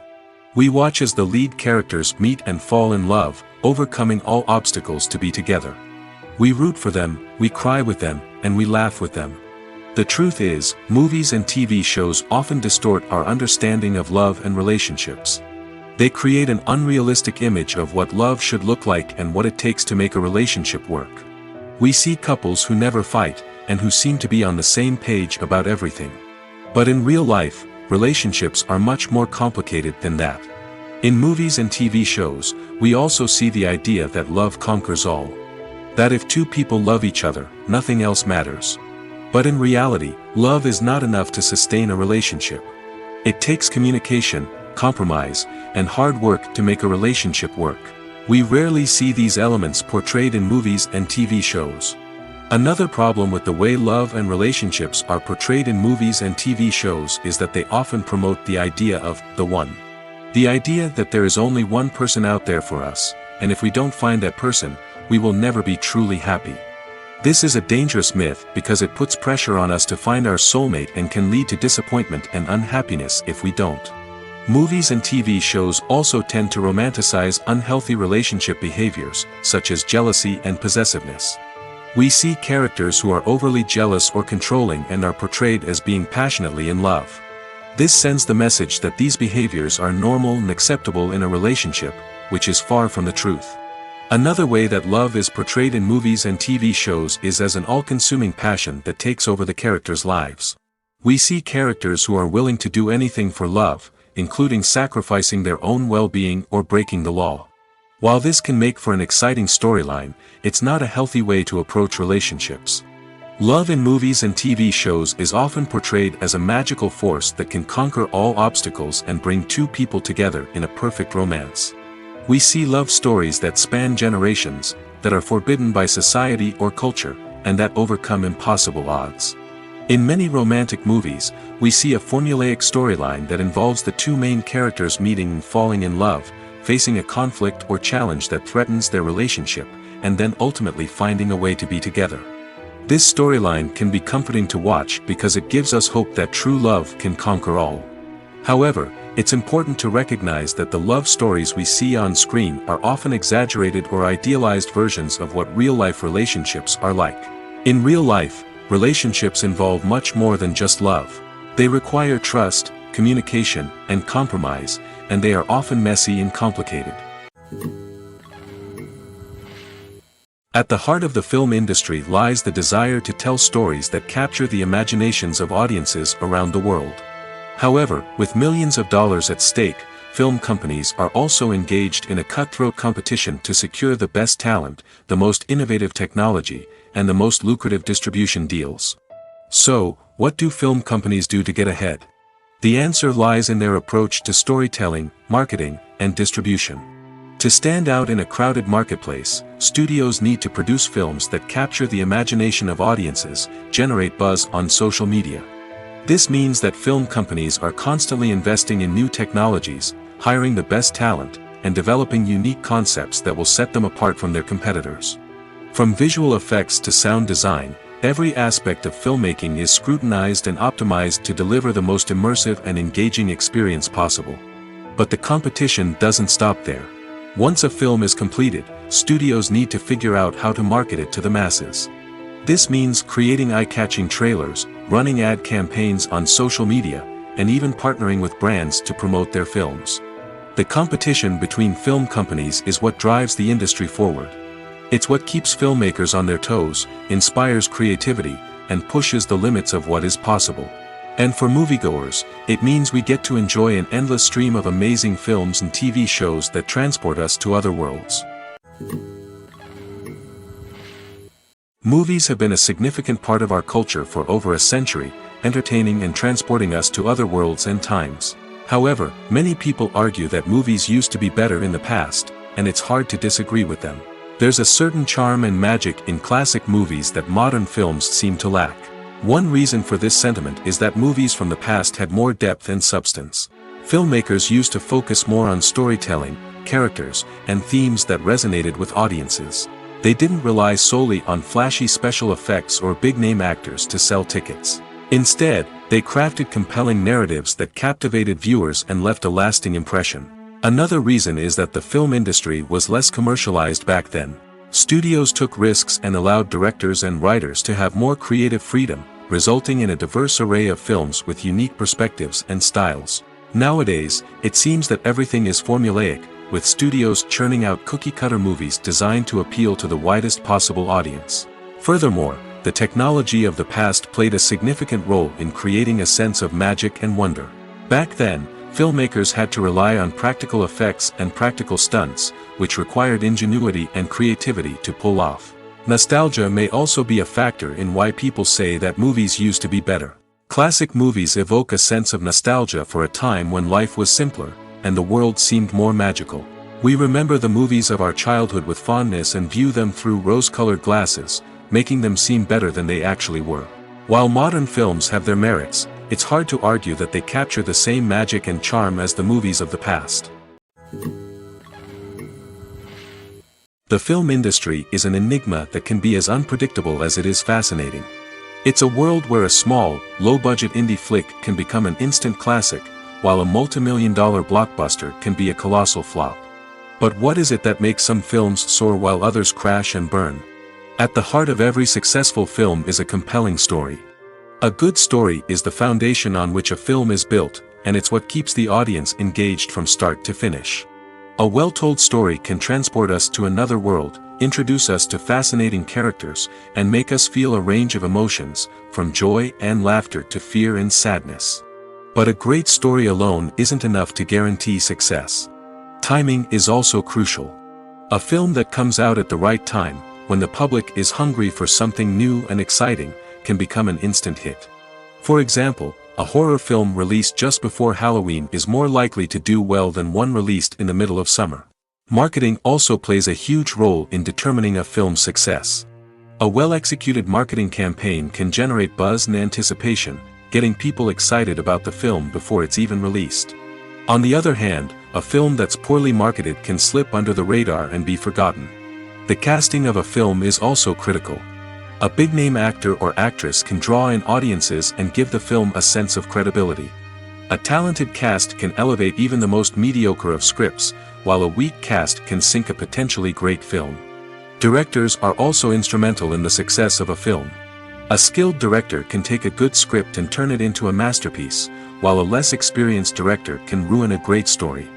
We watch as the lead characters meet and fall in love, overcoming all obstacles to be together. We root for them, we cry with them, and we laugh with them. The truth is, movies and TV shows often distort our understanding of love and relationships. They create an unrealistic image of what love should look like and what it takes to make a relationship work. We see couples who never fight, and who seem to be on the same page about everything. But in real life, relationships are much more complicated than that. In movies and TV shows, we also see the idea that love conquers all. That if two people love each other, nothing else matters. But in reality, love is not enough to sustain a relationship. It takes communication, compromise, and hard work to make a relationship work. We rarely see these elements portrayed in movies and TV shows. Another problem with the way love and relationships are portrayed in movies and TV shows is that they often promote the idea of the one. The idea that there is only one person out there for us, and if we don't find that person, we will never be truly happy. This is a dangerous myth because it puts pressure on us to find our soulmate and can lead to disappointment and unhappiness if we don't. Movies and TV shows also tend to romanticize unhealthy relationship behaviors, such as jealousy and possessiveness. We see characters who are overly jealous or controlling and are portrayed as being passionately in love. This sends the message that these behaviors are normal and acceptable in a relationship, which is far from the truth. Another way that love is portrayed in movies and TV shows is as an all-consuming passion that takes over the characters' lives. We see characters who are willing to do anything for love, including sacrificing their own well-being or breaking the law. While this can make for an exciting storyline, it's not a healthy way to approach relationships. Love in movies and TV shows is often portrayed as a magical force that can conquer all obstacles and bring two people together in a perfect romance. We see love stories that span generations, that are forbidden by society or culture, and that overcome impossible odds. In many romantic movies, we see a formulaic storyline that involves the two main characters meeting and falling in love, facing a conflict or challenge that threatens their relationship, and then ultimately finding a way to be together. This storyline can be comforting to watch because it gives us hope that true love can conquer all. However, it's important to recognize that the love stories we see on screen are often exaggerated or idealized versions of what real-life relationships are like. In real life, relationships involve much more than just love. They require trust, communication, and compromise, and they are often messy and complicated. At the heart of the film industry lies the desire to tell stories that capture the imaginations of audiences around the world. However, with millions of dollars at stake, film companies are also engaged in a cutthroat competition to secure the best talent, the most innovative technology, and the most lucrative distribution deals. So, what do film companies do to get ahead? The answer lies in their approach to storytelling, marketing, and distribution. To stand out in a crowded marketplace, studios need to produce films that capture the imagination of audiences, generate buzz on social media. This means that film companies are constantly investing in new technologies, hiring the best talent, and developing unique concepts that will set them apart from their competitors. From visual effects to sound design, every aspect of filmmaking is scrutinized and optimized to deliver the most immersive and engaging experience possible. But the competition doesn't stop there. Once a film is completed, studios need to figure out how to market it to the masses. This means creating eye-catching trailers, running ad campaigns on social media, and even partnering with brands to promote their films. The competition between film companies is what drives the industry forward. It's what keeps filmmakers on their toes, inspires creativity, and pushes the limits of what is possible. And for moviegoers, it means we get to enjoy an endless stream of amazing films and TV shows that transport us to other worlds. Movies have been a significant part of our culture for over a century, entertaining and transporting us to other worlds and times. However, many people argue that movies used to be better in the past, and it's hard to disagree with them. There's a certain charm and magic in classic movies that modern films seem to lack. One reason for this sentiment is that movies from the past had more depth and substance. Filmmakers used to focus more on storytelling, characters, and themes that resonated with audiences. They didn't rely solely on flashy special effects or big-name actors to sell tickets. Instead, they crafted compelling narratives that captivated viewers and left a lasting impression. Another reason is that the film industry was less commercialized back then. Studios took risks and allowed directors and writers to have more creative freedom, resulting in a diverse array of films with unique perspectives and styles. Nowadays, it seems that everything is formulaic, with studios churning out cookie-cutter movies designed to appeal to the widest possible audience. Furthermore, the technology of the past played a significant role in creating a sense of magic and wonder. Back then, filmmakers had to rely on practical effects and practical stunts, which required ingenuity and creativity to pull off. Nostalgia may also be a factor in why people say that movies used to be better. Classic movies evoke a sense of nostalgia for a time when life was simpler, and the world seemed more magical. We remember the movies of our childhood with fondness and view them through rose-colored glasses, making them seem better than they actually were. While modern films have their merits, it's hard to argue that they capture the same magic and charm as the movies of the past. The film industry is an enigma that can be as unpredictable as it is fascinating. It's a world where a small, low-budget indie flick can become an instant classic, while a multi-million-dollar blockbuster can be a colossal flop. But what is it that makes some films soar while others crash and burn? At the heart of every successful film is a compelling story. A good story is the foundation on which a film is built, and it's what keeps the audience engaged from start to finish. A well-told story can transport us to another world, introduce us to fascinating characters, and make us feel a range of emotions, from joy and laughter to fear and sadness. But a great story alone isn't enough to guarantee success. Timing is also crucial. A film that comes out at the right time, when the public is hungry for something new and exciting, can become an instant hit. For example, a horror film released just before Halloween is more likely to do well than one released in the middle of summer. Marketing also plays a huge role in determining a film's success. A well-executed marketing campaign can generate buzz and anticipation, getting people excited about the film before it's even released. On the other hand, a film that's poorly marketed can slip under the radar and be forgotten. The casting of a film is also critical. A big-name actor or actress can draw in audiences and give the film a sense of credibility. A talented cast can elevate even the most mediocre of scripts, while a weak cast can sink a potentially great film. Directors are also instrumental in the success of a film. A skilled director can take a good script and turn it into a masterpiece, while a less experienced director can ruin a great story.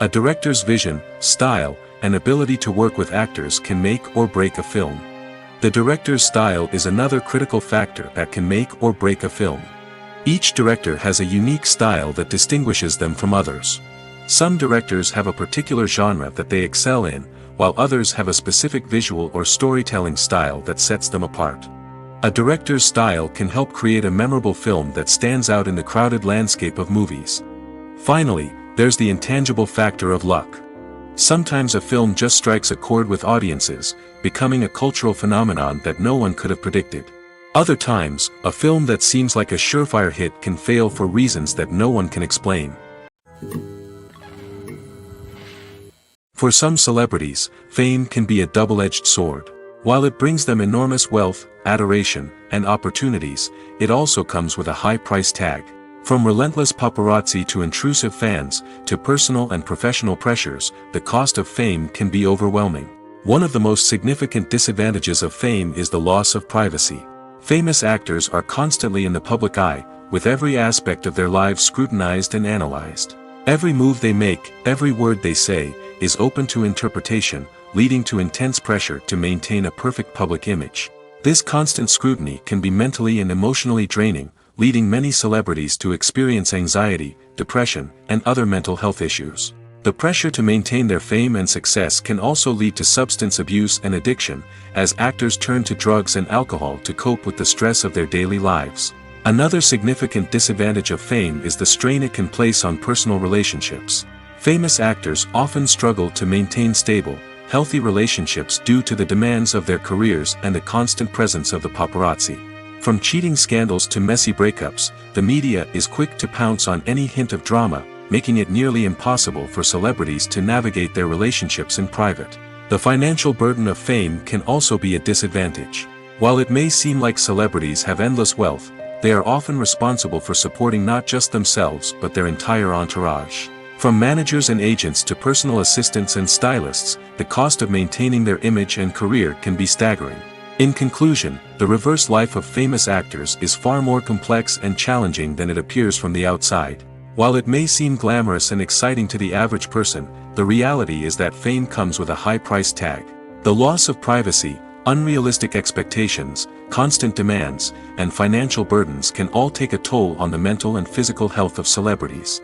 A director's vision, style, and ability to work with actors can make or break a film. The director's style is another critical factor that can make or break a film. Each director has a unique style that distinguishes them from others. Some directors have a particular genre that they excel in, while others have a specific visual or storytelling style that sets them apart. A director's style can help create a memorable film that stands out in the crowded landscape of movies. Finally, there's the intangible factor of luck. Sometimes a film just strikes a chord with audiences, becoming a cultural phenomenon that no one could have predicted. Other times, a film that seems like a surefire hit can fail for reasons that no one can explain. For some celebrities, fame can be a double-edged sword. While it brings them enormous wealth, adoration, and opportunities, it also comes with a high price tag. From relentless paparazzi to intrusive fans, to personal and professional pressures, the cost of fame can be overwhelming. One of the most significant disadvantages of fame is the loss of privacy. Famous actors are constantly in the public eye, with every aspect of their lives scrutinized and analyzed. Every move they make, every word they say, is open to interpretation, leading to intense pressure to maintain a perfect public image. This constant scrutiny can be mentally and emotionally draining, leading many celebrities to experience anxiety, depression, and other mental health issues. The pressure to maintain their fame and success can also lead to substance abuse and addiction, as actors turn to drugs and alcohol to cope with the stress of their daily lives. Another significant disadvantage of fame is the strain it can place on personal relationships. Famous actors often struggle to maintain stable, healthy relationships due to the demands of their careers and the constant presence of the paparazzi. From cheating scandals to messy breakups, the media is quick to pounce on any hint of drama, making it nearly impossible for celebrities to navigate their relationships in private. The financial burden of fame can also be a disadvantage. While it may seem like celebrities have endless wealth, they are often responsible for supporting not just themselves but their entire entourage. From managers and agents to personal assistants and stylists, the cost of maintaining their image and career can be staggering. In conclusion, the reverse life of famous actors is far more complex and challenging than it appears from the outside. While it may seem glamorous and exciting to the average person, the reality is that fame comes with a high price tag. The loss of privacy, unrealistic expectations, constant demands, and financial burdens can all take a toll on the mental and physical health of celebrities.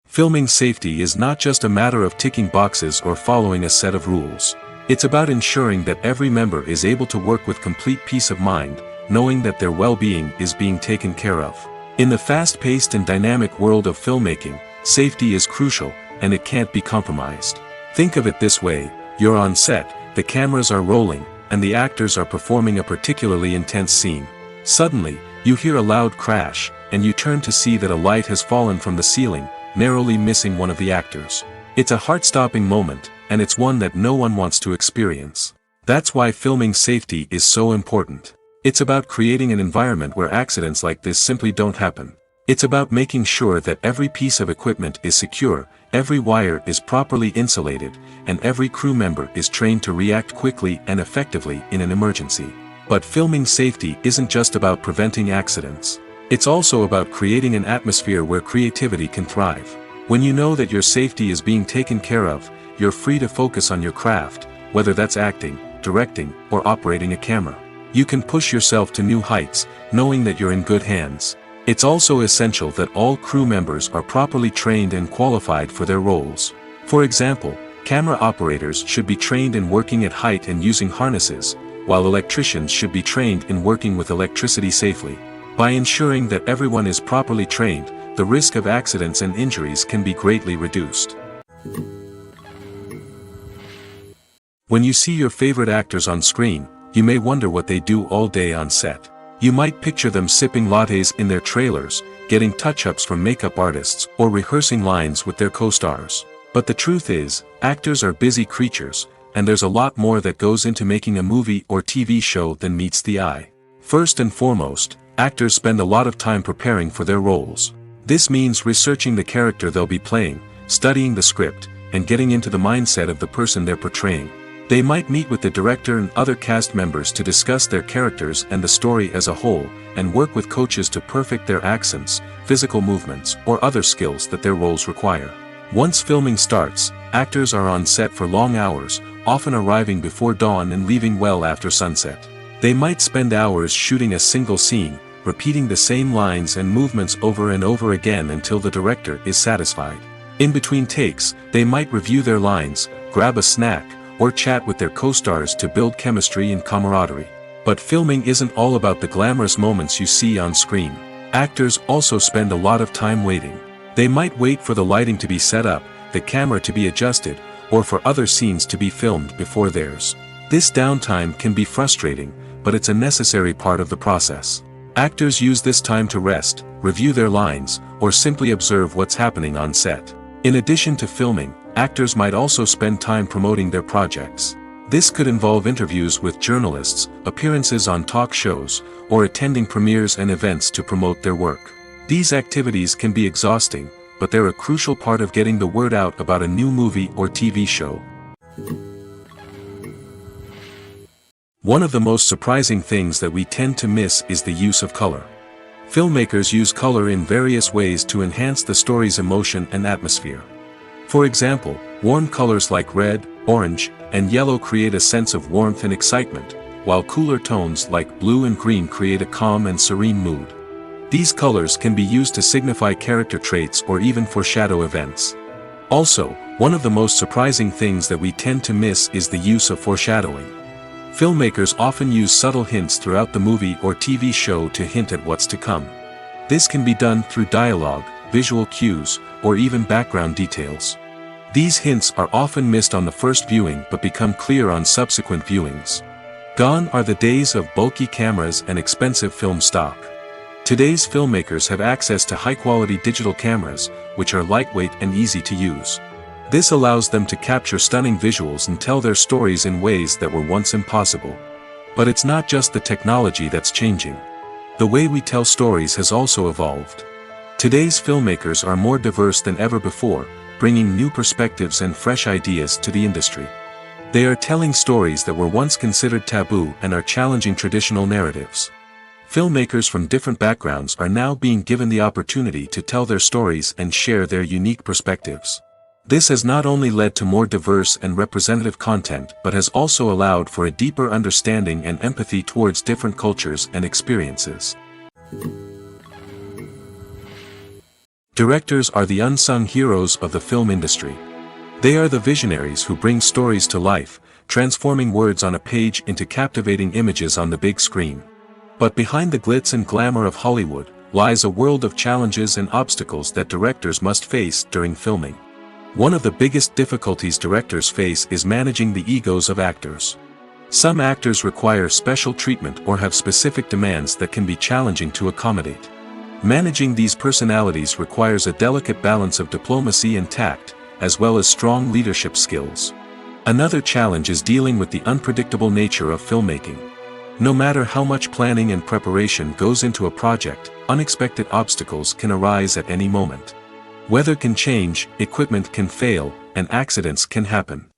Filming safety is not just a matter of ticking boxes or following a set of rules. It's about ensuring that every member is able to work with complete peace of mind, knowing that their well-being is being taken care of. In the fast-paced and dynamic world of filmmaking, safety is crucial, and it can't be compromised. Think of it this way: you're on set, the cameras are rolling, and the actors are performing a particularly intense scene. Suddenly, you hear a loud crash, and you turn to see that a light has fallen from the ceiling, narrowly missing one of the actors. It's a heart-stopping moment, and it's one that no one wants to experience. That's why filming safety is so important. It's about creating an environment where accidents like this simply don't happen. It's about making sure that every piece of equipment is secure, every wire is properly insulated, and every crew member is trained to react quickly and effectively in an emergency. But filming safety isn't just about preventing accidents. It's also about creating an atmosphere where creativity can thrive. When you know that your safety is being taken care of, you're free to focus on your craft, whether that's acting, directing, or operating a camera. You can push yourself to new heights, knowing that you're in good hands. It's also essential that all crew members are properly trained and qualified for their roles. For example, camera operators should be trained in working at height and using harnesses, while electricians should be trained in working with electricity safely. By ensuring that everyone is properly trained, the risk of accidents and injuries can be greatly reduced. When you see your favorite actors on screen, you may wonder what they do all day on set. You might picture them sipping lattes in their trailers, getting touch-ups from makeup artists, or rehearsing lines with their co-stars. But the truth is, actors are busy creatures, and there's a lot more that goes into making a movie or TV show than meets the eye. First and foremost, actors spend a lot of time preparing for their roles. This means researching the character they'll be playing, studying the script, and getting into the mindset of the person they're portraying. They might meet with the director and other cast members to discuss their characters and the story as a whole, and work with coaches to perfect their accents, physical movements, or other skills that their roles require. Once filming starts, actors are on set for long hours, often arriving before dawn and leaving well after sunset. They might spend hours shooting a single scene, repeating the same lines and movements over and over again until the director is satisfied. In between takes, they might review their lines, grab a snack, or chat with their co-stars to build chemistry and camaraderie. But filming isn't all about the glamorous moments you see on screen. Actors also spend a lot of time waiting. They might wait for the lighting to be set up, the camera to be adjusted, or for other scenes to be filmed before theirs. This downtime can be frustrating, but it's a necessary part of the process. Actors use this time to rest, review their lines, or simply observe what's happening on set. In addition to filming, actors might also spend time promoting their projects. This could involve interviews with journalists, appearances on talk shows, or attending premieres and events to promote their work. These activities can be exhausting, but they're a crucial part of getting the word out about a new movie or TV show. One of the most surprising things that we tend to miss is the use of color. Filmmakers use color in various ways to enhance the story's emotion and atmosphere. For example, warm colors like red, orange, and yellow create a sense of warmth and excitement, while cooler tones like blue and green create a calm and serene mood. These colors can be used to signify character traits or even foreshadow events. Also, one of the most surprising things that we tend to miss is the use of foreshadowing. Filmmakers often use subtle hints throughout the movie or TV show to hint at what's to come. This can be done through dialogue, visual cues, or even background details. These hints are often missed on the first viewing but become clear on subsequent viewings. Gone are the days of bulky cameras and expensive film stock. Today's filmmakers have access to high-quality digital cameras, which are lightweight and easy to use. This allows them to capture stunning visuals and tell their stories in ways that were once impossible. But it's not just the technology that's changing. The way we tell stories has also evolved. Today's filmmakers are more diverse than ever before, bringing new perspectives and fresh ideas to the industry. They are telling stories that were once considered taboo and are challenging traditional narratives. Filmmakers from different backgrounds are now being given the opportunity to tell their stories and share their unique perspectives. This has not only led to more diverse and representative content but has also allowed for a deeper understanding and empathy towards different cultures and experiences. Directors are the unsung heroes of the film industry. They are the visionaries who bring stories to life, transforming words on a page into captivating images on the big screen. But behind the glitz and glamour of Hollywood lies a world of challenges and obstacles that directors must face during filming. One of the biggest difficulties directors face is managing the egos of actors. Some actors require special treatment or have specific demands that can be challenging to accommodate. Managing these personalities requires a delicate balance of diplomacy and tact, as well as strong leadership skills. Another challenge is dealing with the unpredictable nature of filmmaking. No matter how much planning and preparation goes into a project, unexpected obstacles can arise at any moment. Weather can change, equipment can fail, and accidents can happen.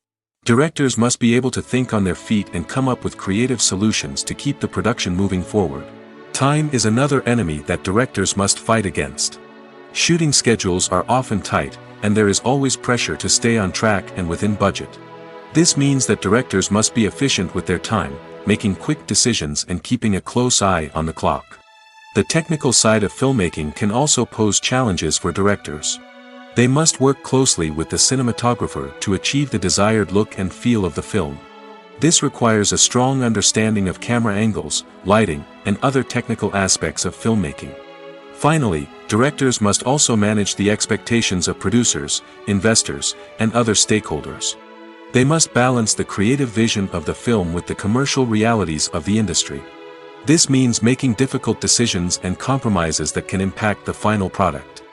Directors must be able to think on their feet and come up with creative solutions to keep the production moving forward. Time is another enemy that directors must fight against. Shooting schedules are often tight, and there is always pressure to stay on track and within budget. This means that directors must be efficient with their time, making quick decisions and keeping a close eye on the clock. The technical side of filmmaking can also pose challenges for directors. They must work closely with the cinematographer to achieve the desired look and feel of the film. This requires a strong understanding of camera angles, lighting, and other technical aspects of filmmaking. Finally, directors must also manage the expectations of producers, investors, and other stakeholders. They must balance the creative vision of the film with the commercial realities of the industry. This means making difficult decisions and compromises that can impact the final product.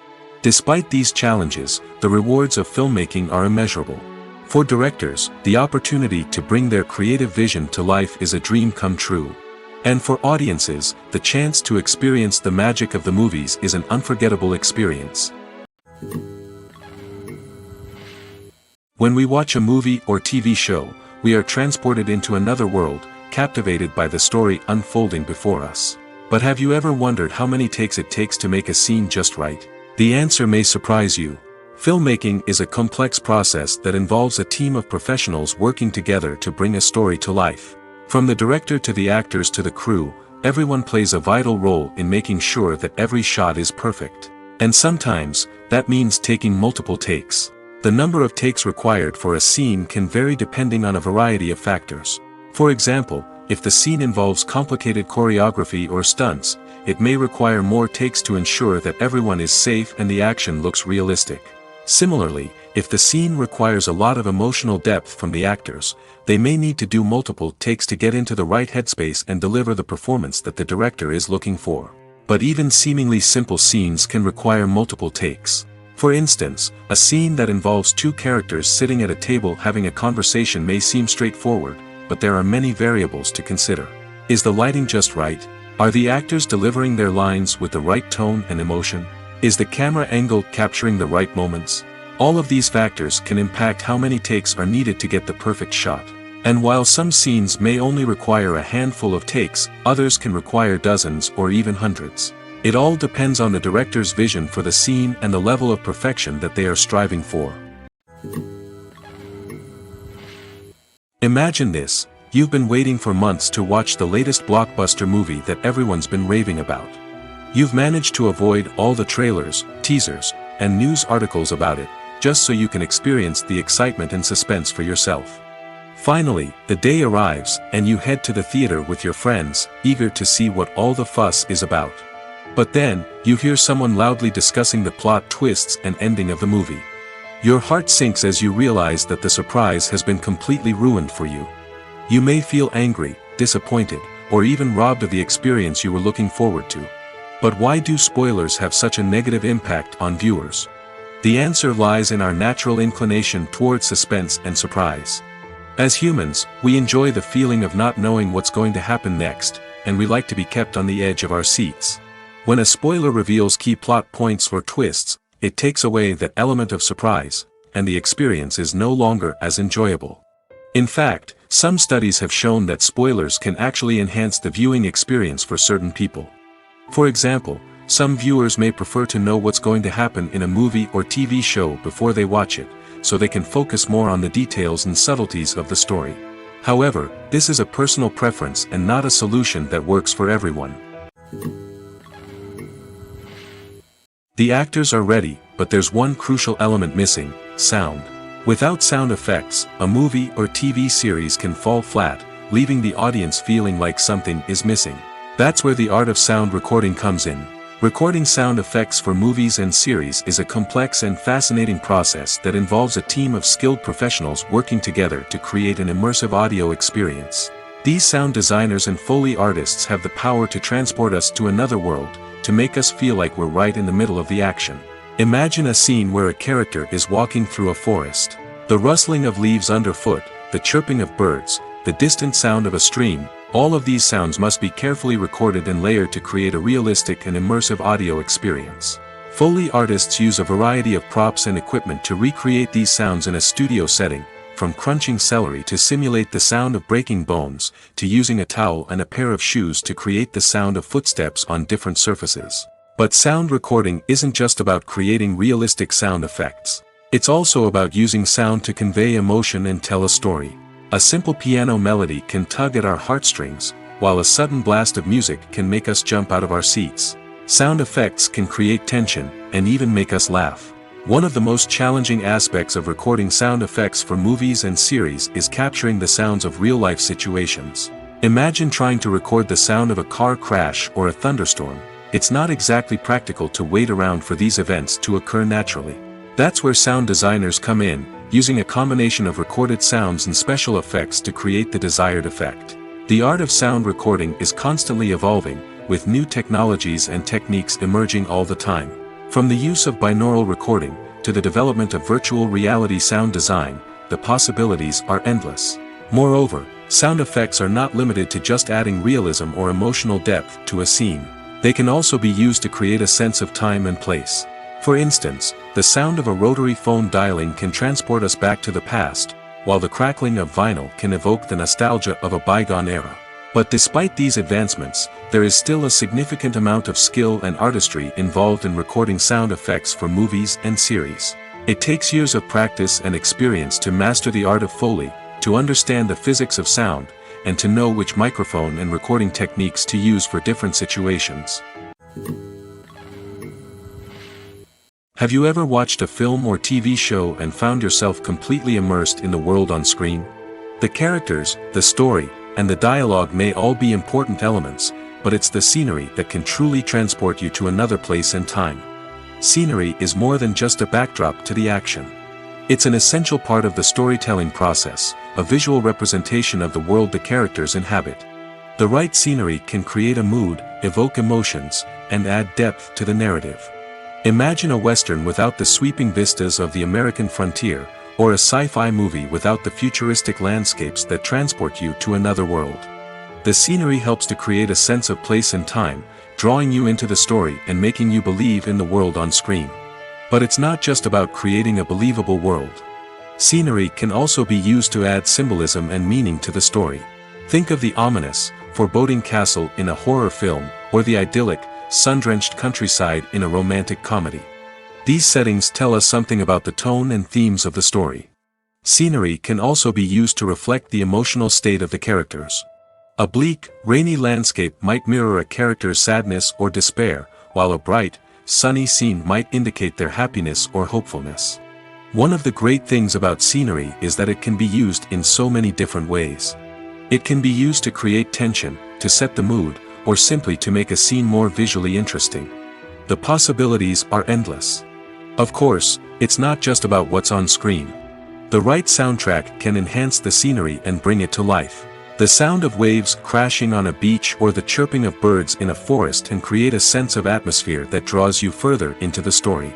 Despite these challenges, the rewards of filmmaking are immeasurable. For directors, the opportunity to bring their creative vision to life is a dream come true. And for audiences, the chance to experience the magic of the movies is an unforgettable experience. When we watch a movie or TV show, we are transported into another world, captivated by the story unfolding before us. But have you ever wondered how many takes it takes to make a scene just right? The answer may surprise you. Filmmaking is a complex process that involves a team of professionals working together to bring a story to life. From the director to the actors to the crew, everyone plays a vital role in making sure that every shot is perfect. And sometimes, that means taking multiple takes. The number of takes required for a scene can vary depending on a variety of factors. For example, if the scene involves complicated choreography or stunts, it may require more takes to ensure that everyone is safe and the action looks realistic. Similarly, if the scene requires a lot of emotional depth from the actors, they may need to do multiple takes to get into the right headspace and deliver the performance that the director is looking for. But even seemingly simple scenes can require multiple takes. For instance, a scene that involves two characters sitting at a table having a conversation may seem straightforward, but there are many variables to consider. Is the lighting just right? Are the actors delivering their lines with the right tone and emotion? Is the camera angle capturing the right moments? All of these factors can impact how many takes are needed to get the perfect shot. And while some scenes may only require a handful of takes, others can require dozens or even hundreds. It all depends on the director's vision for the scene and the level of perfection that they are striving for. Imagine this: you've been waiting for months to watch the latest blockbuster movie that everyone's been raving about. You've managed to avoid all the trailers, teasers, and news articles about it, just so you can experience the excitement and suspense for yourself. Finally, the day arrives, and you head to the theater with your friends, eager to see what all the fuss is about. But then, you hear someone loudly discussing the plot twists and ending of the movie. Your heart sinks as you realize that the surprise has been completely ruined for you. You may feel angry, disappointed, or even robbed of the experience you were looking forward to. But why do spoilers have such a negative impact on viewers? The answer lies in our natural inclination towards suspense and surprise. As humans, we enjoy the feeling of not knowing what's going to happen next, and we like to be kept on the edge of our seats. When a spoiler reveals key plot points or twists, it takes away that element of surprise, and the experience is no longer as enjoyable. In fact, some studies have shown that spoilers can actually enhance the viewing experience for certain people. For example, some viewers may prefer to know what's going to happen in a movie or TV show before they watch it, so they can focus more on the details and subtleties of the story. However, this is a personal preference and not a solution that works for everyone. The actors are ready, but there's one crucial element missing: sound. Without sound effects, a movie or TV series can fall flat, leaving the audience feeling like something is missing. That's where the art of sound recording comes in. Recording sound effects for movies and series is a complex and fascinating process that involves a team of skilled professionals working together to create an immersive audio experience. These sound designers and Foley artists have the power to transport us to another world, to make us feel like we're right in the middle of the action. Imagine a scene where a character is walking through a forest. The rustling of leaves underfoot, the chirping of birds, the distant sound of a stream, all of these sounds must be carefully recorded and layered to create a realistic and immersive audio experience. Foley artists use a variety of props and equipment to recreate these sounds in a studio setting, from crunching celery to simulate the sound of breaking bones, to using a towel and a pair of shoes to create the sound of footsteps on different surfaces. But sound recording isn't just about creating realistic sound effects. It's also about using sound to convey emotion and tell a story. A simple piano melody can tug at our heartstrings, while a sudden blast of music can make us jump out of our seats. Sound effects can create tension, and even make us laugh. One of the most challenging aspects of recording sound effects for movies and series is capturing the sounds of real-life situations. Imagine trying to record the sound of a car crash or a thunderstorm. It's not exactly practical to wait around for these events to occur naturally. That's where sound designers come in, using a combination of recorded sounds and special effects to create the desired effect. The art of sound recording is constantly evolving, with new technologies and techniques emerging all the time. From the use of binaural recording, to the development of virtual reality sound design, the possibilities are endless. Moreover, sound effects are not limited to just adding realism or emotional depth to a scene. They can also be used to create a sense of time and place. For instance, the sound of a rotary phone dialing can transport us back to the past, while the crackling of vinyl can evoke the nostalgia of a bygone era. But despite these advancements, there is still a significant amount of skill and artistry involved in recording sound effects for movies and series. It takes years of practice and experience to master the art of Foley, to understand the physics of sound, and to know which microphone and recording techniques to use for different situations. Have you ever watched a film or TV show and found yourself completely immersed in the world on screen? The characters, the story, and the dialogue may all be important elements, but it's the scenery that can truly transport you to another place and time. Scenery is more than just a backdrop to the action. It's an essential part of the storytelling process, a visual representation of the world the characters inhabit. The right scenery can create a mood, evoke emotions, and add depth to the narrative. Imagine a Western without the sweeping vistas of the American frontier, or a sci-fi movie without the futuristic landscapes that transport you to another world. The scenery helps to create a sense of place and time, drawing you into the story and making you believe in the world on screen. But it's not just about creating a believable world. Scenery can also be used to add symbolism and meaning to the story. Think of the ominous, foreboding castle in a horror film, or the idyllic, sun-drenched countryside in a romantic comedy. These settings tell us something about the tone and themes of the story. Scenery can also be used to reflect the emotional state of the characters. A bleak, rainy landscape might mirror a character's sadness or despair, while a bright, sunny scene might indicate their happiness or hopefulness. One of the great things about scenery is that it can be used in so many different ways. It can be used to create tension, to set the mood, or simply to make a scene more visually interesting. The possibilities are endless. Of course, it's not just about what's on screen. The right soundtrack can enhance the scenery and bring it to life. The sound of waves crashing on a beach or the chirping of birds in a forest can create a sense of atmosphere that draws you further into the story.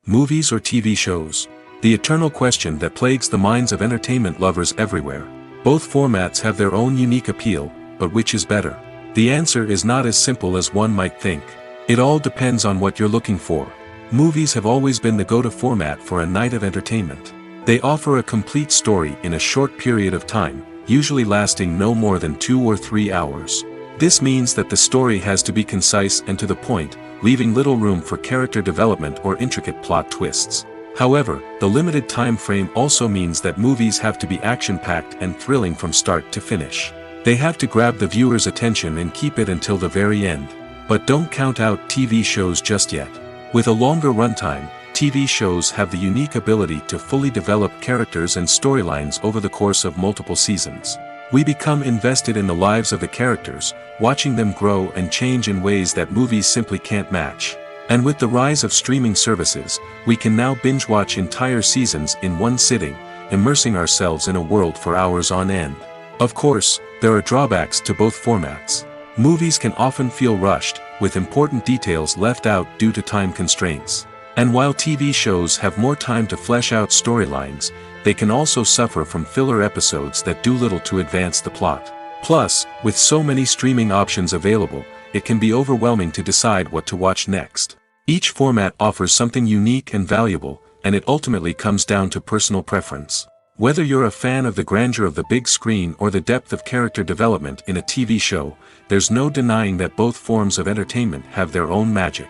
Movies or TV shows? The eternal question that plagues the minds of entertainment lovers everywhere. Both formats have their own unique appeal, but which is better? The answer is not as simple as one might think. It all depends on what you're looking for. Movies have always been the go-to format for a night of entertainment. They offer a complete story in a short period of time, usually lasting no more than 2 or 3 hours. This means that the story has to be concise and to the point, leaving little room for character development or intricate plot twists. However, the limited time frame also means that movies have to be action-packed and thrilling from start to finish. They have to grab the viewer's attention and keep it until the very end. But don't count out TV shows just yet. With a longer runtime, TV shows have the unique ability to fully develop characters and storylines over the course of multiple seasons. We become invested in the lives of the characters, watching them grow and change in ways that movies simply can't match. And with the rise of streaming services, we can now binge-watch entire seasons in one sitting, immersing ourselves in a world for hours on end. Of course, there are drawbacks to both formats. Movies can often feel rushed, with important details left out due to time constraints. And while TV shows have more time to flesh out storylines, they can also suffer from filler episodes that do little to advance the plot. Plus, with so many streaming options available, it can be overwhelming to decide what to watch next. Each format offers something unique and valuable, and it ultimately comes down to personal preference. Whether you're a fan of the grandeur of the big screen or the depth of character development in a TV show, there's no denying that both forms of entertainment have their own magic.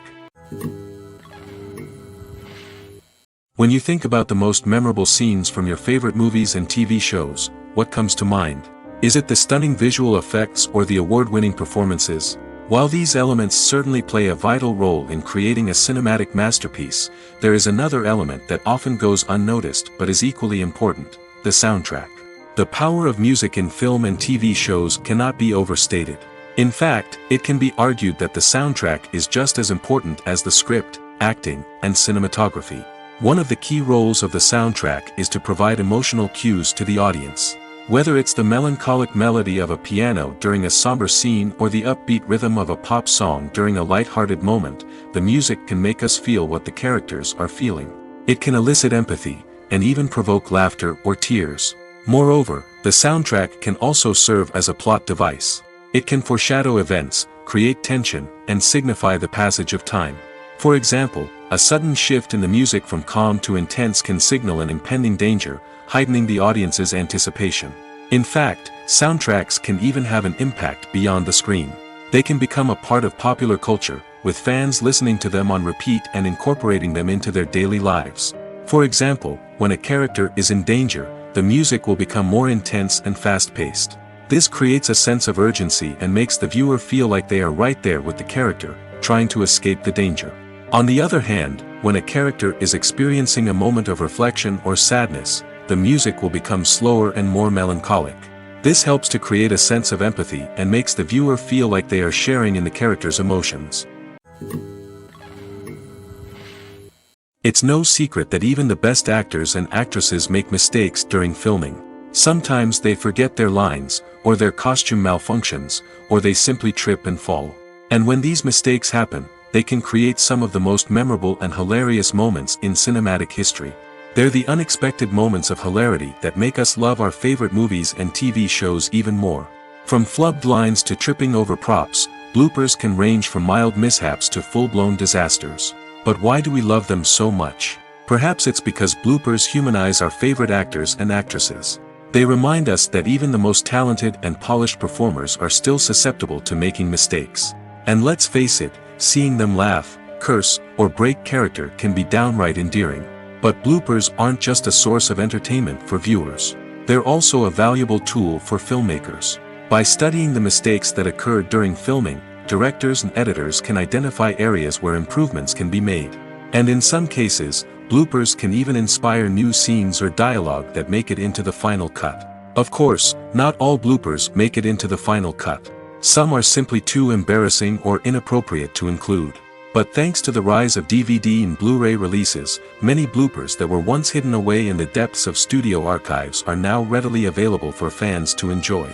When you think about the most memorable scenes from your favorite movies and TV shows, what comes to mind? Is it the stunning visual effects or the award-winning performances? While these elements certainly play a vital role in creating a cinematic masterpiece, there is another element that often goes unnoticed but is equally important: the soundtrack. The power of music in film and TV shows cannot be overstated. In fact, it can be argued that the soundtrack is just as important as the script, acting, and cinematography. One of the key roles of the soundtrack is to provide emotional cues to the audience. Whether it's the melancholic melody of a piano during a somber scene or the upbeat rhythm of a pop song during a light-hearted moment, the music can make us feel what the characters are feeling. It can elicit empathy, and even provoke laughter or tears. Moreover, the soundtrack can also serve as a plot device. It can foreshadow events, create tension, and signify the passage of time. For example, a sudden shift in the music from calm to intense can signal an impending danger, heightening the audience's anticipation. In fact, soundtracks can even have an impact beyond the screen. They can become a part of popular culture, with fans listening to them on repeat and incorporating them into their daily lives. For example, when a character is in danger, the music will become more intense and fast-paced. This creates a sense of urgency and makes the viewer feel like they are right there with the character, trying to escape the danger. On the other hand, when a character is experiencing a moment of reflection or sadness, the music will become slower and more melancholic. This helps to create a sense of empathy and makes the viewer feel like they are sharing in the character's emotions. It's no secret that even the best actors and actresses make mistakes during filming. Sometimes they forget their lines, or their costume malfunctions, or they simply trip and fall. And when these mistakes happen, they can create some of the most memorable and hilarious moments in cinematic history. They're the unexpected moments of hilarity that make us love our favorite movies and TV shows even more. From flubbed lines to tripping over props, bloopers can range from mild mishaps to full-blown disasters. But why do we love them so much? Perhaps it's because bloopers humanize our favorite actors and actresses. They remind us that even the most talented and polished performers are still susceptible to making mistakes. And let's face it, seeing them laugh, curse, or break character can be downright endearing. But bloopers aren't just a source of entertainment for viewers. They're also a valuable tool for filmmakers. By studying the mistakes that occurred during filming, directors and editors can identify areas where improvements can be made. And in some cases, bloopers can even inspire new scenes or dialogue that make it into the final cut. Of course, not all bloopers make it into the final cut. Some are simply too embarrassing or inappropriate to include. But thanks to the rise of DVD and Blu-ray releases, many bloopers that were once hidden away in the depths of studio archives are now readily available for fans to enjoy.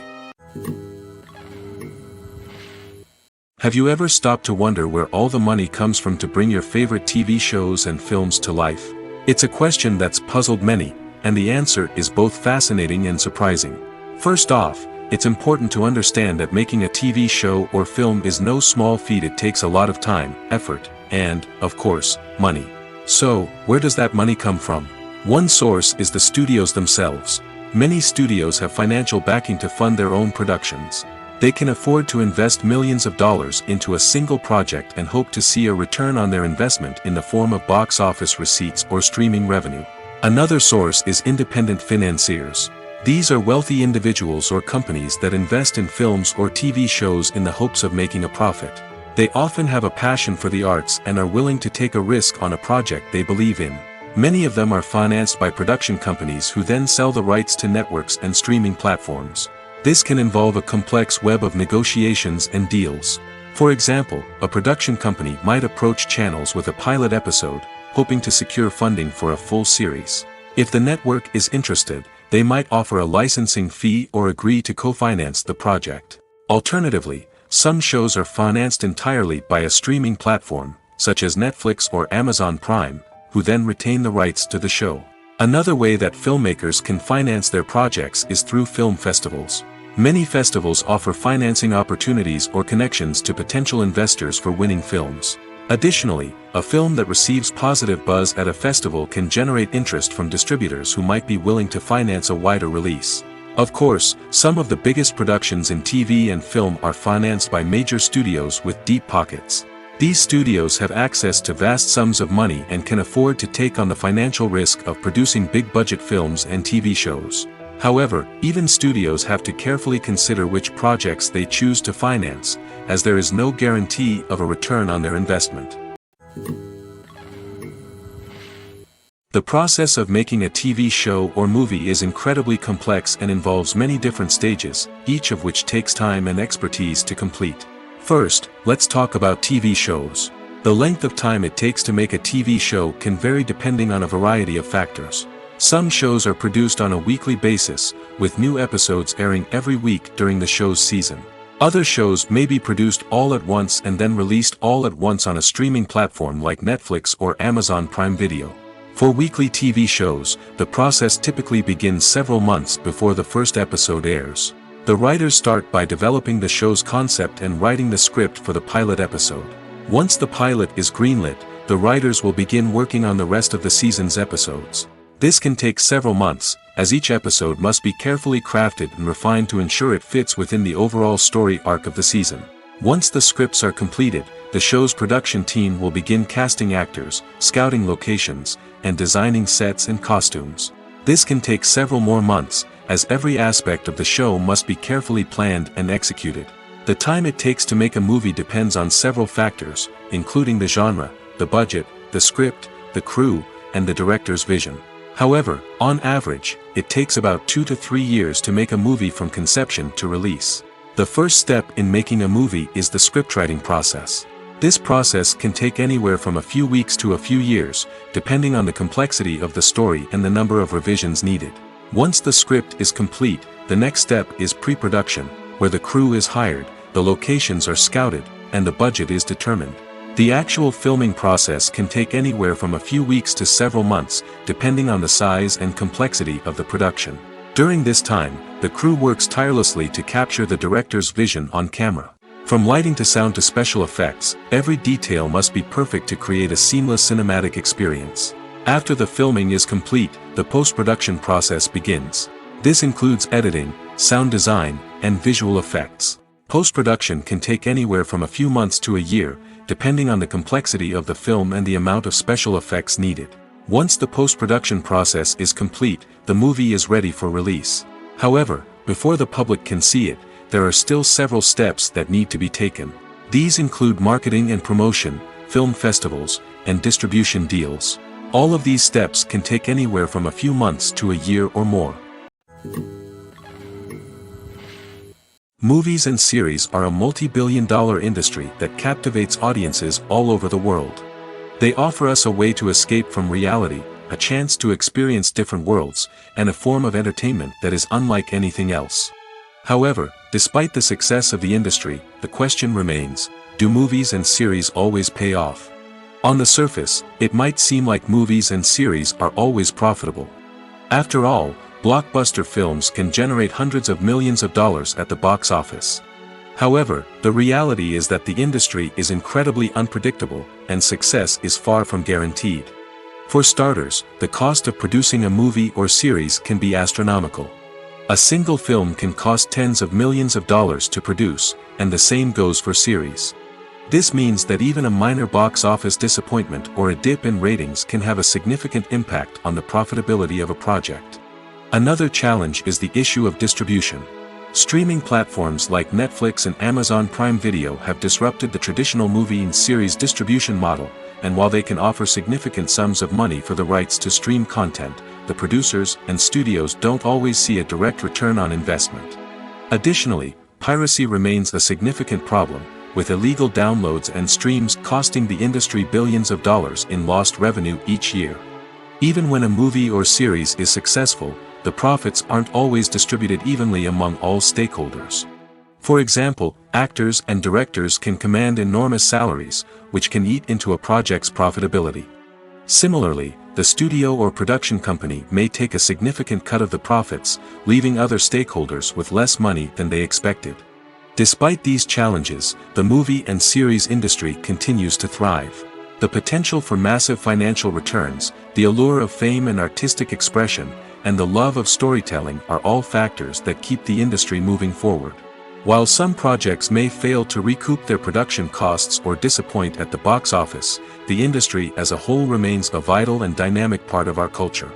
Have you ever stopped to wonder where all the money comes from to bring your favorite TV shows and films to life? It's a question that's puzzled many, and the answer is both fascinating and surprising. First off, it's important to understand that making a TV show or film is no small feat. It takes a lot of time, effort, and, of course, money. So, where does that money come from? One source is the studios themselves. Many studios have financial backing to fund their own productions. They can afford to invest millions of dollars into a single project and hope to see a return on their investment in the form of box office receipts or streaming revenue. Another source is independent financiers. These are wealthy individuals or companies that invest in films or TV shows in the hopes of making a profit. They often have a passion for the arts and are willing to take a risk on a project they believe in. Many of them are financed by production companies who then sell the rights to networks and streaming platforms. This can involve a complex web of negotiations and deals. For example, a production company might approach channels with a pilot episode, hoping to secure funding for a full series. If the network is interested, they might offer a licensing fee or agree to co-finance the project. Alternatively, some shows are financed entirely by a streaming platform, such as Netflix or Amazon Prime, who then retain the rights to the show. Another way that filmmakers can finance their projects is through film festivals. Many festivals offer financing opportunities or connections to potential investors for winning films. Additionally, a film that receives positive buzz at a festival can generate interest from distributors who might be willing to finance a wider release. Of course, some of the biggest productions in TV and film are financed by major studios with deep pockets. These studios have access to vast sums of money and can afford to take on the financial risk of producing big-budget films and TV shows. However, even studios have to carefully consider which projects they choose to finance, as there is no guarantee of a return on their investment. The process of making a TV show or movie is incredibly complex and involves many different stages, each of which takes time and expertise to complete. First, let's talk about TV shows. The length of time it takes to make a TV show can vary depending on a variety of factors. Some shows are produced on a weekly basis, with new episodes airing every week during the show's season. Other shows may be produced all at once and then released all at once on a streaming platform like Netflix or Amazon Prime Video. For weekly TV shows, the process typically begins several months before the first episode airs. The writers start by developing the show's concept and writing the script for the pilot episode. Once the pilot is greenlit, the writers will begin working on the rest of the season's episodes. This can take several months, as each episode must be carefully crafted and refined to ensure it fits within the overall story arc of the season. Once the scripts are completed, the show's production team will begin casting actors, scouting locations, and designing sets and costumes. This can take several more months, as every aspect of the show must be carefully planned and executed. The time it takes to make a movie depends on several factors, including the genre, the budget, the script, the crew, and the director's vision. However, on average, it takes about 2 to 3 years to make a movie from conception to release. The first step in making a movie is the scriptwriting process. This process can take anywhere from a few weeks to a few years, depending on the complexity of the story and the number of revisions needed. Once the script is complete, the next step is pre-production, where the crew is hired, the locations are scouted, and the budget is determined. The actual filming process can take anywhere from a few weeks to several months, depending on the size and complexity of the production. During this time, the crew works tirelessly to capture the director's vision on camera. From lighting to sound to special effects, every detail must be perfect to create a seamless cinematic experience. After the filming is complete, the post-production process begins. This includes editing, sound design, and visual effects. Post-production can take anywhere from a few months to a year, depending on the complexity of the film and the amount of special effects needed. Once the post-production process is complete, the movie is ready for release. However, before the public can see it, there are still several steps that need to be taken. These include marketing and promotion, film festivals, and distribution deals. All of these steps can take anywhere from a few months to a year or more. Movies and series are a multi-billion-dollar industry that captivates audiences all over the world. They offer us a way to escape from reality, a chance to experience different worlds, and a form of entertainment that is unlike anything else. However, despite the success of the industry, the question remains, do movies and series always pay off? On the surface, it might seem like movies and series are always profitable. After all, blockbuster films can generate hundreds of millions of dollars at the box office. However, the reality is that the industry is incredibly unpredictable, and success is far from guaranteed. For starters, the cost of producing a movie or series can be astronomical. A single film can cost tens of millions of dollars to produce, and the same goes for series. This means that even a minor box office disappointment or a dip in ratings can have a significant impact on the profitability of a project. Another challenge is the issue of distribution. Streaming platforms like Netflix and Amazon Prime Video have disrupted the traditional movie and series distribution model, and while they can offer significant sums of money for the rights to stream content, the producers and studios don't always see a direct return on investment. Additionally, piracy remains a significant problem, with illegal downloads and streams costing the industry billions of dollars in lost revenue each year. Even when a movie or series is successful, the profits aren't always distributed evenly among all stakeholders. For example, actors and directors can command enormous salaries, which can eat into a project's profitability. Similarly, the studio or production company may take a significant cut of the profits, leaving other stakeholders with less money than they expected. Despite these challenges, the movie and series industry continues to thrive. The potential for massive financial returns, the allure of fame and artistic expression, and the love of storytelling are all factors that keep the industry moving forward. While some projects may fail to recoup their production costs or disappoint at the box office, the industry as a whole remains a vital and dynamic part of our culture.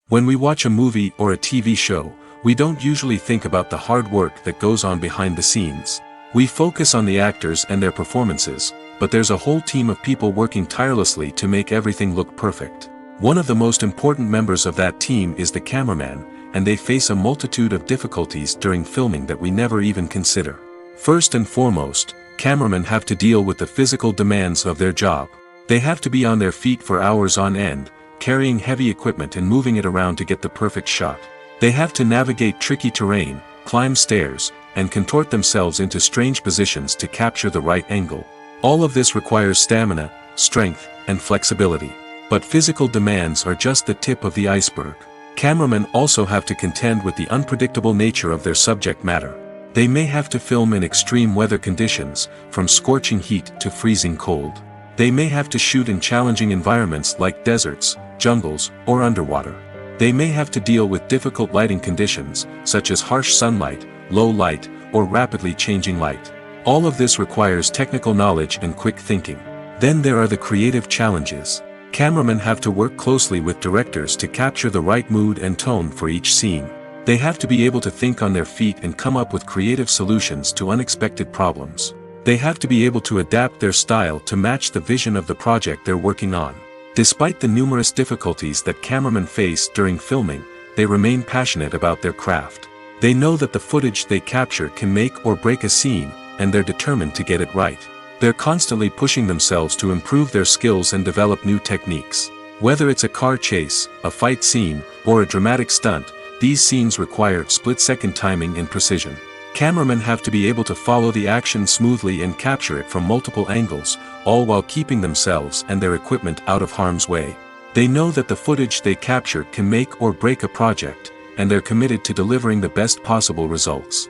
When we watch a movie or a TV show, we don't usually think about the hard work that goes on behind the scenes. We focus on the actors and their performances, but there's a whole team of people working tirelessly to make everything look perfect. One of the most important members of that team is the cameraman, and they face a multitude of difficulties during filming that we never even consider. First and foremost, cameramen have to deal with the physical demands of their job. They have to be on their feet for hours on end, carrying heavy equipment and moving it around to get the perfect shot. They have to navigate tricky terrain, climb stairs, and contort themselves into strange positions to capture the right angle. All of this requires stamina, strength, and flexibility. But physical demands are just the tip of the iceberg. Cameramen also have to contend with the unpredictable nature of their subject matter. They may have to film in extreme weather conditions, from scorching heat to freezing cold. They may have to shoot in challenging environments like deserts, jungles, or underwater. They may have to deal with difficult lighting conditions, such as harsh sunlight, low light, or rapidly changing light. All of this requires technical knowledge and quick thinking. Then there are the creative challenges. Cameramen have to work closely with directors to capture the right mood and tone for each scene. They have to be able to think on their feet and come up with creative solutions to unexpected problems. They have to be able to adapt their style to match the vision of the project they're working on. Despite the numerous difficulties that cameramen face during filming, they remain passionate about their craft. They know that the footage they capture can make or break a scene, and they're determined to get it right. They're constantly pushing themselves to improve their skills and develop new techniques. Whether it's a car chase, a fight scene, or a dramatic stunt, these scenes require split-second timing and precision. Cameramen have to be able to follow the action smoothly and capture it from multiple angles, all while keeping themselves and their equipment out of harm's way. They know that the footage they capture can make or break a project, and they're committed to delivering the best possible results.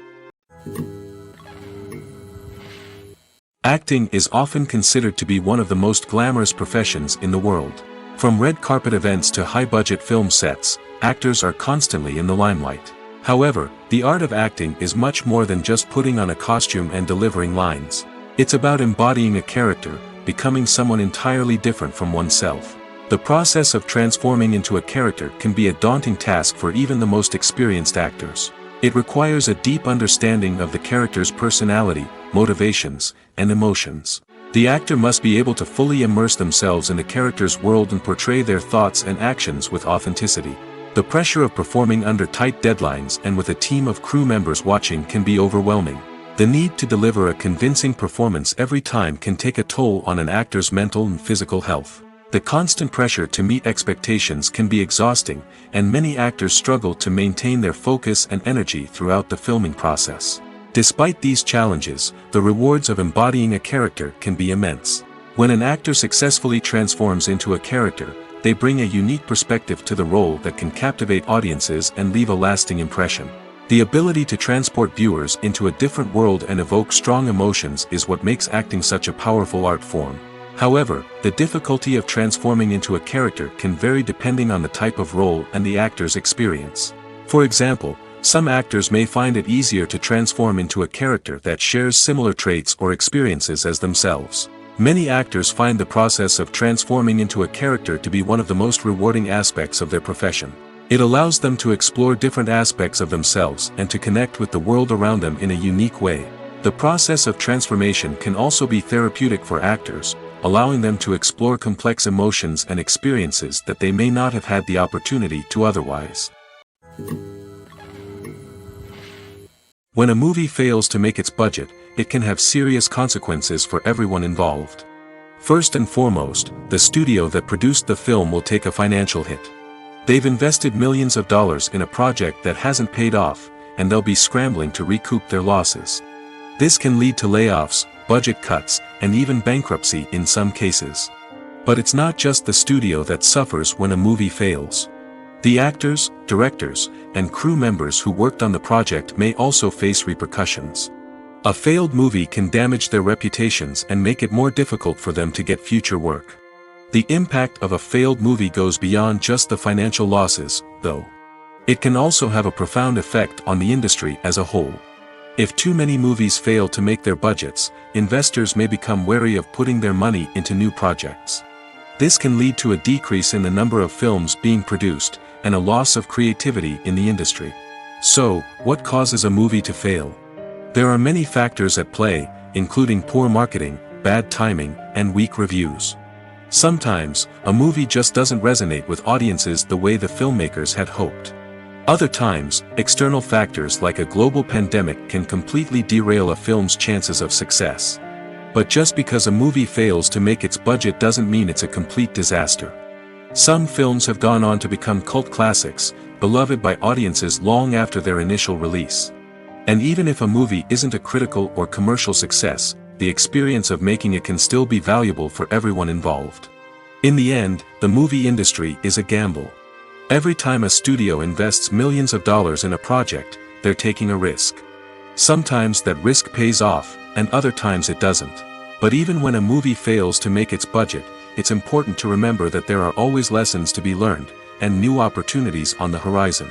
Acting is often considered to be one of the most glamorous professions in the world. From red carpet events to high-budget film sets, actors are constantly in the limelight. However, the art of acting is much more than just putting on a costume and delivering lines. It's about embodying a character, becoming someone entirely different from oneself. The process of transforming into a character can be a daunting task for even the most experienced actors. It requires a deep understanding of the character's personality, motivations, and emotions. The actor must be able to fully immerse themselves in the character's world and portray their thoughts and actions with authenticity. The pressure of performing under tight deadlines and with a team of crew members watching can be overwhelming. The need to deliver a convincing performance every time can take a toll on an actor's mental and physical health. The constant pressure to meet expectations can be exhausting, and many actors struggle to maintain their focus and energy throughout the filming process. Despite these challenges, the rewards of embodying a character can be immense. When an actor successfully transforms into a character, they bring a unique perspective to the role that can captivate audiences and leave a lasting impression. The ability to transport viewers into a different world and evoke strong emotions is what makes acting such a powerful art form. However, the difficulty of transforming into a character can vary depending on the type of role and the actor's experience. For example, some actors may find it easier to transform into a character that shares similar traits or experiences as themselves. Many actors find the process of transforming into a character to be one of the most rewarding aspects of their profession. It allows them to explore different aspects of themselves and to connect with the world around them in a unique way. The process of transformation can also be therapeutic for actors, allowing them to explore complex emotions and experiences that they may not have had the opportunity to otherwise. When a movie fails to make its budget, it can have serious consequences for everyone involved. First and foremost, the studio that produced the film will take a financial hit. They've invested millions of dollars in a project that hasn't paid off, and they'll be scrambling to recoup their losses. This can lead to layoffs, budget cuts, and even bankruptcy in some cases. But it's not just the studio that suffers when a movie fails. The actors, directors, and crew members who worked on the project may also face repercussions. A failed movie can damage their reputations and make it more difficult for them to get future work. The impact of a failed movie goes beyond just the financial losses, though. It can also have a profound effect on the industry as a whole. If too many movies fail to make their budgets, investors may become wary of putting their money into new projects. This can lead to a decrease in the number of films being produced, and a loss of creativity in the industry. So, what causes a movie to fail? There are many factors at play, including poor marketing, bad timing, and weak reviews. Sometimes, a movie just doesn't resonate with audiences the way the filmmakers had hoped. Other times, external factors like a global pandemic can completely derail a film's chances of success. But just because a movie fails to make its budget doesn't mean it's a complete disaster. Some films have gone on to become cult classics, beloved by audiences long after their initial release. And even if a movie isn't a critical or commercial success, the experience of making it can still be valuable for everyone involved. In the end, the movie industry is a gamble. Every time a studio invests millions of dollars in a project, they're taking a risk. Sometimes that risk pays off, and other times it doesn't. But even when a movie fails to make its budget, it's important to remember that there are always lessons to be learned, and new opportunities on the horizon.